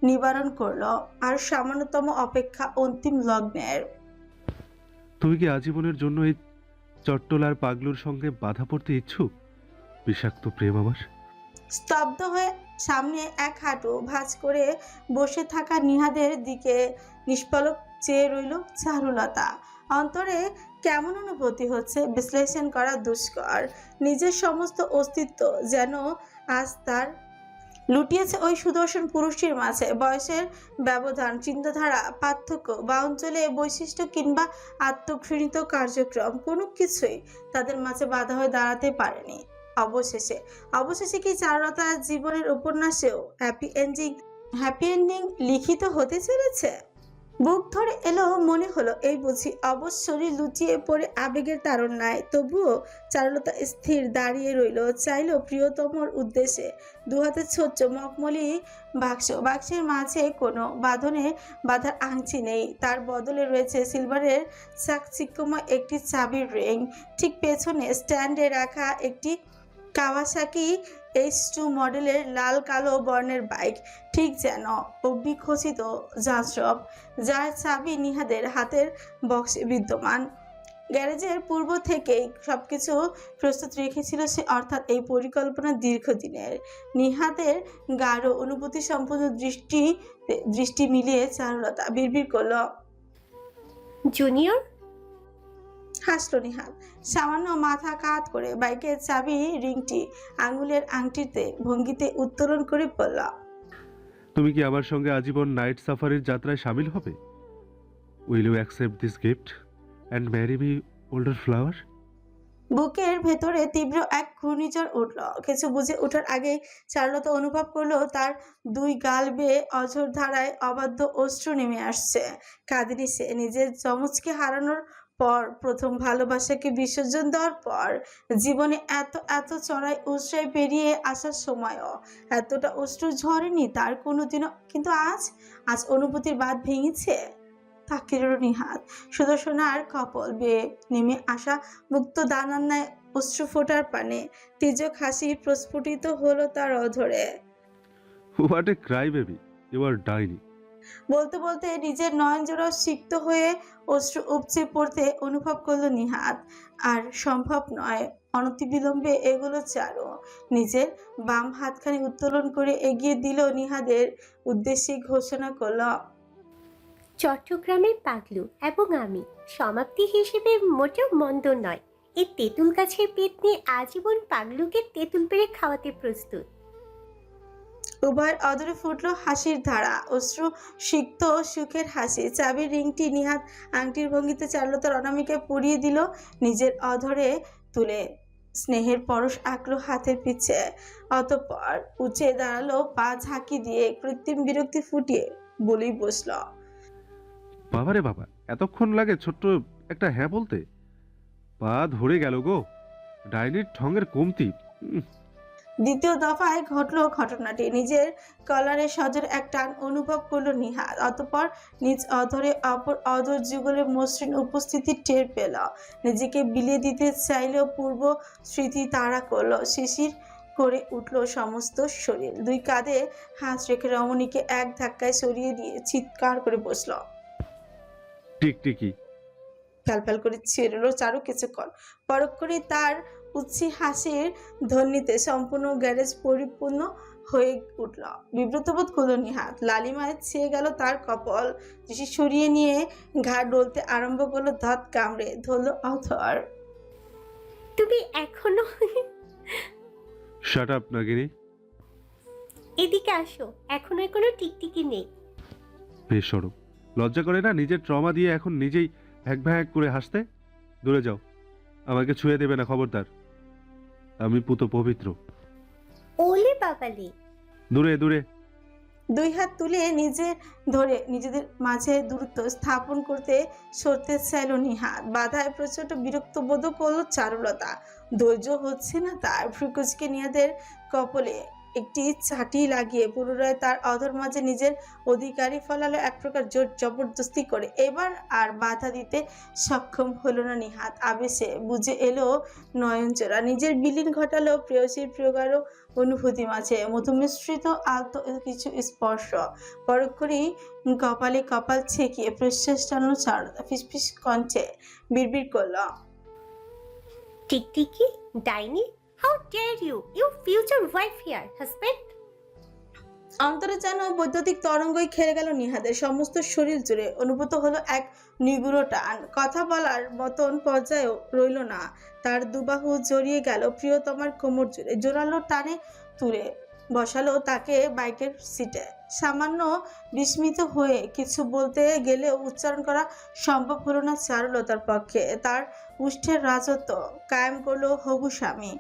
নিবারণ করলো আর সামান্যতম অপেক্ষা অন্তিম লগ্নের। তুমি কি আজীবনের জন্য এই চট্টলার পাগলুর সঙ্গে বাধা পড়তে ইচ্ছুক? বিষাক্ত প্রেম আমার। স্তব্ধ হয়ে সামনে এক হাঁটু ভাঁজ করে বসে থাকা নিহাদের দিকে নিষ্পলক চেয়ে রইল চারুলতা। অন্তরে কেমন অনুভূতি হচ্ছে বিশ্লেষণ করা দুষ্কর। নিজের সমস্ত অস্তিত্ব যেন আজ তার লুটিয়েছে ওই সুদর্শন পুরুষটির মাঝে। বয়সের ব্যবধান, চিন্তাধারা পার্থক্য বা অঞ্চলে বৈশিষ্ট্য কিংবা আত্মঘৃণিত কার্যক্রম কোনো কিছুই তাদের মাঝে বাধা হয়ে দাঁড়াতে পারেনি। অবশেষে কি চারুলতার জীবনের উপন্যাসেও হ্যাপি এন্ডিং লিখিত হতে চলেছে? বুক ধরে এলো, মনে হলো এই বুঝি অবশ্যই লুটিয়ে পড়ে আবেগের তাড়নায়। তবুও চারুলতা স্থির দাঁড়িয়ে রইল, চাইল প্রিয়তমর উদ্দেশ্যে। দুহাতে ছোট্ট মখমলি বাক্সের মাঝে কোনো বাঁধার আংটি নেই, তার বদলে রয়েছে সিলভারের চাকচিক্যময় একটি চাবির রিং। ঠিক পেছনে স্ট্যান্ডে রাখা একটি কাওয়াসাকি H2 মডেলের লাল কালো বর্ণের বাইক, ঠিক যেন অগ্নিখচিত যান্ত্রক, যার চাবি নিহাদের হাতের বক্সে বিদ্যমান। গ্যারেজের পূর্ব থেকেই সবকিছু প্রস্তুত রেখেছিল সে, অর্থাৎ এই পরিকল্পনা দীর্ঘদিনের। নিহাদের গাঢ় অনুভূতি সম্পূর্ণ দৃষ্টি মিলিয়ে চারুলতা বিড়বিড় করল। জুনিয়র। হাসলো নিহাদ, সামান্য মাথা কাত করে বাইকের চাবি রিংটি আঙুলের আংটিতে ভঙ্গিতে উত্তোলন করে বলল, তুমি কি আমার সঙ্গে আজীবন নাইট সাফারির যাত্রায় সামিল হবে? Will you accept this gift and marry me older flower? বুকের ভেতরে তীব্র এক ঘূর্ণিঝড় উঠল। কিছু বুঝে ওঠার আগে চারুলতা অনুভব করলো তার দুই গাল বেয়ে অঝোর ধারায় অবাধ্য অশ্রু নেমে আসছে। কাঁদিনি সে নিজের যমজকে হারানোর পর, প্রথম ভালোবাসাকে বিসর্জন দেওয়ার পর। জীবনে এত চড়াই উৎসায় পেরিয়ে আসার সময়ও এতটা অশ্রু ঝরেনি তার কোনোদিনও। কিন্তু আজ অনুভূতির বাঁধ ভেঙেছে। তাকিরো নিহাত সুদর্শনার কপল বেয়ে নেমে আসা মুক্ত দানার ন্যায় অশ্রু ফোটার পানে তির্যক হাসি প্রস্ফুটিত হলো তার অধরে। What a cry baby, you are ডাইনি। বলতে বলতে নিজের নয়ন জোড়া সিক্ত হয়ে অশ্রু উপচে পড়তে অনুভব করলো নিহাত। আর সম্ভব নয় অনতিবিলম্বে এগুলো চারু। নিজের বাম হাতখানি উত্তোলন করে এগিয়ে দিল নিহাদের উদ্দেশ্যে, ঘোষণা করলো, চট্টগ্রামের পাগলু এবং আমি সমাপ্তি হিসেবে মোটেও মন্দ নয়। এই তেঁতুল গাছের পেট নিয়ে আজীবন পাগলুকে তেঁতুল পেড়ে খাওয়াতে প্রস্তুত। উভয়ের অদরে ফুটলো হাসির ধারা, অশ্রু সিক্ত সুখের হাসি। চাবির রিংটি নিহাত আংটির ভঙ্গিতে চারুলতার অনামিকায় পরিয়ে দিল, নিজের অধরে তুলে স্নেহের পরশ আঁকলো হাতের পিছে। অতঃপর উঠে দাঁড়ালো, পা ঝাঁকি দিয়ে কৃত্রিম বিরক্তি ফুটিয়ে বলেই বসল, বাবারে বাবা, এতক্ষণ লাগে ছোট্ট একটা হ্যাঁ বলতে? পা ধরে গেল গো, ডাইনির ঠঙের কমতি। দ্বিতীয় দফায় ঘটলো ঘটনাটি। নিজের কলারে সজোর এক টান অনুভব করলো নিহাত। অতঃপর নিজ অধরে অপর অধর যুগলের মসৃণ উপস্থিতি টের পেল। নিজেকে বিলিয়ে দিতে চাইলেও পূর্ব স্মৃতি তাড়া করলো। শিশির করে উঠল সমস্ত শরীর। দুই কাঁধে হাত রেখে রমণীকে এক ধাক্কায় সরিয়ে দিয়ে চিৎকার করে বসল। টিকটিকি। ফ্যালফ্যাল করে ছেড়ল চারু কিছুক্ষণ। পরক্ষণে তার উচ্ছি হাসির ধ্বনিতে সম্পূর্ণ গ্যারেজ পরিপূর্ণ হয়ে উঠল। বিব্রতবোধ করল নিহাত। লালিমায় ছেয়ে গেল তার কপল। দৃষ্টি সরিয়ে নিয়ে ঘাড় ডলতে আরম্ভ করলো, ধত কামড়ে ধরল অথর। তুমি এখনো শাট আপ নাগিনী। এদিকে আসো, এখনো কোনো টিকটিকি নেই। বেশরম, লজ্জা করে না নিজের ট্রমা দিয়ে এখন নিজেই ভ্যাক ভ্যাক করে হাসতে? দূরে যাও, আমাকে ছুঁয়ে দেবে না, খবরদার। আমি পুত পবিত্র। ওলে বাবালে। দূরে দূরে। দুই হাত তুলে নিজেদের মাঝে দূরত্ব স্থাপন করতে সরতে চাইল নিহাত। বাধায় প্রচন্ড বিরক্ত বোধ করলো চারুলতা। ধৈর্য হচ্ছে না তার। ফ্রিকুচকে নিহাদের কপলে একটি চাটি লাগিয়ে পুনরায় তার অধর মাঝে নিজের অধিকারী ফলালো এক প্রকার জোর জবরদস্তি করে। এবার আর বাধা দিতে সক্ষম হলো না নিহাত। আবেশে বুঝে এলো নয়নচোরা নিজের বিলীন ঘটালো প্রেয়সীর প্রগাঢ় অনুভূতি মাঝে। মধুমিশ্রিত আলতো কিছু স্পর্শ পরক্ষণেই কপালে কপাল ছেঁকিয়ে প্রশ্বাস টানলো চারুলতা। ফিসফিস কণ্ঠে বিড়বিড় করলো, টিকটিকি, ডাইনি, how dare you, you future wife here, husband. অন্তরে যেন বৈদ্যুতিক তরঙ্গই খেলে গেল নিহাদের। সমস্ত শরীর জুড়ে অনুভূত হলো এক নিগুড় টান। কথা বলার মতন পর্যায়েও রইল না। তার দুবাহু জড়িয়ে গেল প্রিয়তমার কোমর জুড়ে, জোরালো টানে তুলে বসালো তাকে বাইকের সিটে। সামান্য বিস্মিত হয়ে কিছু বলতে গেলেও উচ্চারণ করা সম্ভব হলো না চারুলতার পক্ষে। তার উষ্ঠের রাজত্ব কায়েম করলো হবু স্বামী।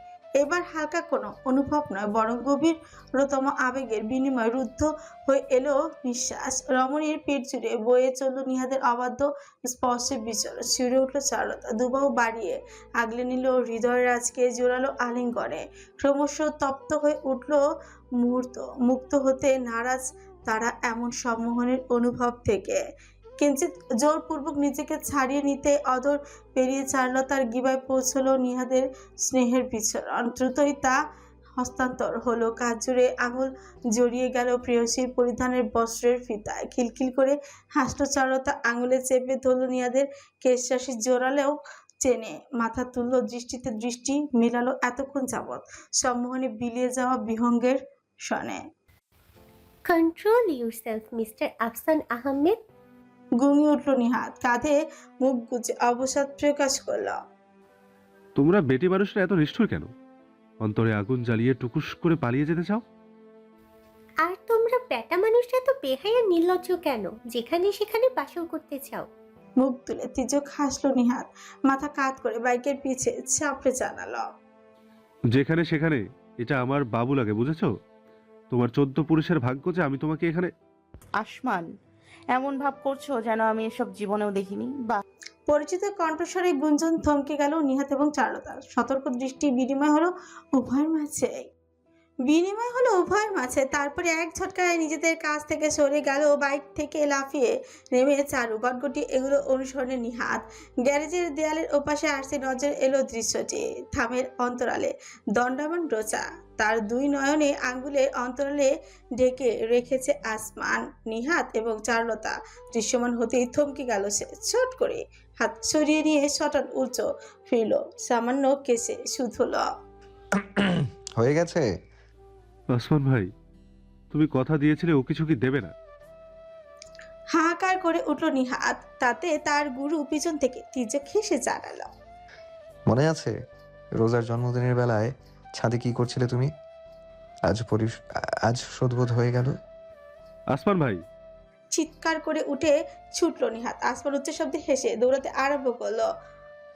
এবার হালকা কোনো অনুভব নয়, বরং গভীরতম আবেগের বিনিময় রুদ্ধ হয়ে এলো নিঃশ্বাস। রমণীর পেট জুড়ে বয়ে চলল নিহাদের অবাধ্য স্পর্শে বিচরণ। শিউরে উঠল চারুলতা, দুবাহু বাড়িয়ে আগলে নিল হৃদয় রাজকে জোরালো আলিঙ্গনে। ক্রমশ তপ্ত হয়ে উঠল মুহূর্ত। মুক্ত হতে নারাজ তারা এমন সম্মোহনের অনুভব থেকে। কিঞ্চিত জোরপূর্বক নিজেকে ছাড়িয়ে নিতে অধর পেরিয়ে চারুলতার গিবায় পৌঁছলো নিহাদের স্নেহের বিচরণ। দ্রুতই তা হস্তান্তর হলো। কাজ জুড়ে আঙুল জড়িয়ে গেল প্রেয়সীর পরিধানের বস্ত্রের ফিতায়। খিলখিল করে হাসল চারুলতা, আঙুলে চেপে ধরল নিহাদের কেশরাশি, জোরালেও চেনে মাথা তুলল, দৃষ্টিতে দৃষ্টি মেলালো এতক্ষণ যাবৎ সম্মোহনে বিলিয়ে যাওয়া বিহঙ্গের শনে। Control yourself mister Afsan Ahmed. ঘুমিয়ে উঠল নিহাত, কাঁধে মুখ গুজে অবসাদ প্রকাশ করল। তোমরা বেটি মানুষরা এত নিষ্ঠুর কেন? অন্তরে আগুন জ্বালিয়ে টুকুস করে পালিয়ে যেতে চাও? আর তোমরা বেটা মানুষরা তো বেহায়া নির্লজ্জ কেন, যেখানে সেখানে বাসর করতে চাও? মুখ তুলে তির্যক হাসলো নিহাত, মাথা কাত করে বাইকের পিছে চাপড়ে জানালো, যেখানে সেখানে এটা আমার বাবু লাগে, বুঝেছো? তোমার 14 পুরুষের ভাগ্য যে আমি তোমাকে এখানে। আসমান, এমন ভাব করছো যেন আমি এসব জীবনেও দেখিনি। বা পরিচিত কণ্ঠস্বরে গুঞ্জন থমকে গেল নিহাত এবং চারুলতার। সতর্ক দৃষ্টি বিনিময় হলো উভয়ের মাঝে। তারপরে এক ঝটকায় নিজেদের কাছ থেকে সরে গেল। বাইক থেকে লাফিয়ে নেমে চারু গটগটি এগুলো অনুসরণে নিহাত। গ্যারেজের দেয়ালের ওপাশে আসতে নজর এলো দৃশ্যটি। থামের অন্তরালে দণ্ডায়মান রোচা, তার দুই নয়নে আঙ্গুলের অন্তরালে ঢেকে রেখেছে আসমান। নিহাত এবং চারুলতা দৃশ্যমান হতেই থমকে গেল সে। ছোট করে হাত সরিয়ে নিয়ে শটান উঁচু ফিরল, সামান্য কেসে শুধল, হয়ে গেছে। আসমান ভাই, তুমি কথা দিয়েছিলে ও কিছু কি দেবে না? হাহাকার করে উঠল নিহাত। তাতে তার গুরু পিছন থেকে তির্যক হেসে জানালো, মনে আছে রোজার জন্মদিনের বেলায় ছাদে কি করছিলে তুমি? আজ শোধবোধ হয়ে গেল। আসমান ভাই, চিৎকার করে উঠে ছুটল নিহাত। আসমান উচ্চ শব্দে হেসে দৌড়াতে আরম্ভ করলো।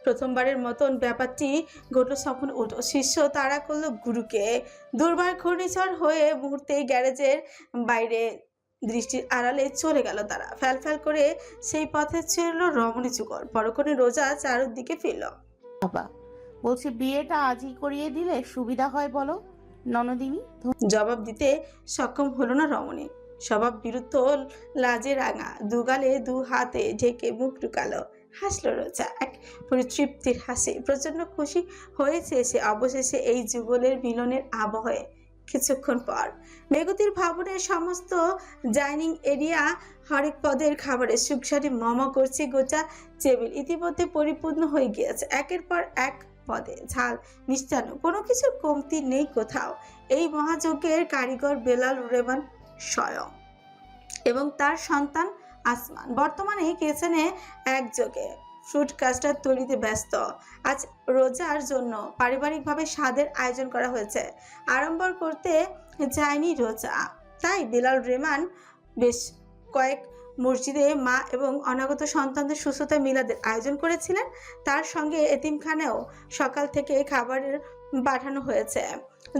প্রথমবারের মতন ব্যাপারটি ঘটল সম্পূর্ণ উল্টো। শিষ্য তাড়া করলো গুরুকে। দুর্বার ঘূর্ণিঝড় হয়ে মুহূর্তেই গ্যারেজের বাইরে দৃষ্টির আড়ালে চলে গেল তারা। ফ্যাল ফ্যাল করে সেই পথে ছিল রমণী যুগল। পরক্ষণে রোজা চারুদিকে ফিরল। বাবা, বলছি বিয়েটা আজই করিয়ে দিলে সুবিধা হয় বলো ননদিনী। জবাব দিতে সক্ষম হলো না রমণী। স্বভাব বিরুদ্ধ লাজে রাঙা, দুগালে দু হাতে ঢেকে মুখ ঢুকালো। হাসলো রোজা, এক পরিতৃপ্তির হাসি। প্রচন্ড খুশি হয়েছে সে অবশেষে এই যুগলের মিলনের আবহে। কিছুক্ষণ পর মেঘতির ভবনের সমস্ত ডাইনিং এরিয়া হরেক পদের খাবারের সুখসারি মম করছে। গোটা টেবিল ইতিমধ্যে পরিপূর্ণ হয়ে গিয়েছে। একের পর এক পদে ঝাল মিষ্টান্ন, কোনো কিছু কমতি নেই কোথাও। এই মহাযজ্ঞের কারিগর বেলাল রেমান স্বয়ং এবং তার সন্তান আসমান বর্তমানে কিচেনে একযোগে ফ্রুট কাস্টার্ড তৈরিতে ব্যস্ত। আজ রোজার জন্য পারিবারিকভাবে স্বাদের আয়োজন করা হয়েছে। আড়ম্বর করতে চায়নি রোজা, তাই বিলাল রেমান বেশ কয়েক মসজিদে মা এবং অনাগত সন্তানদের সুস্থতা মিলাদের আয়োজন করেছিলেন। তার সঙ্গে এতিমখানেও সকাল থেকে খাবারের পাঠানো হয়েছে।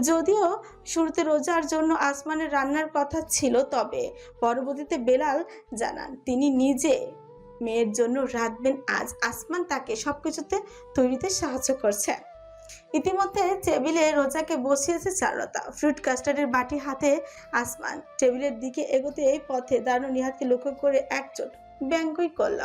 যদিও শুরুতে রোজার জন্য আসমানের রান্নার কথা ছিল, তবে পরবর্তীতে বেলাল জানান তিনি নিজে মেয়ের জন্য রাঁধবেন আজ। আসমান তাকে সবকিছুতে তৈরিতে সাহায্য করছে। ইতিমধ্যে টেবিলে রোজাকে বসিয়েছে চারুলতা। ফ্রুট কাস্টার্ডের বাটি হাতে আসমান টেবিলের দিকে এগোতে এই পথে দাঁড়ানো নিহাতকে লক্ষ্য করে একচোট ব্যঙ্গই করল।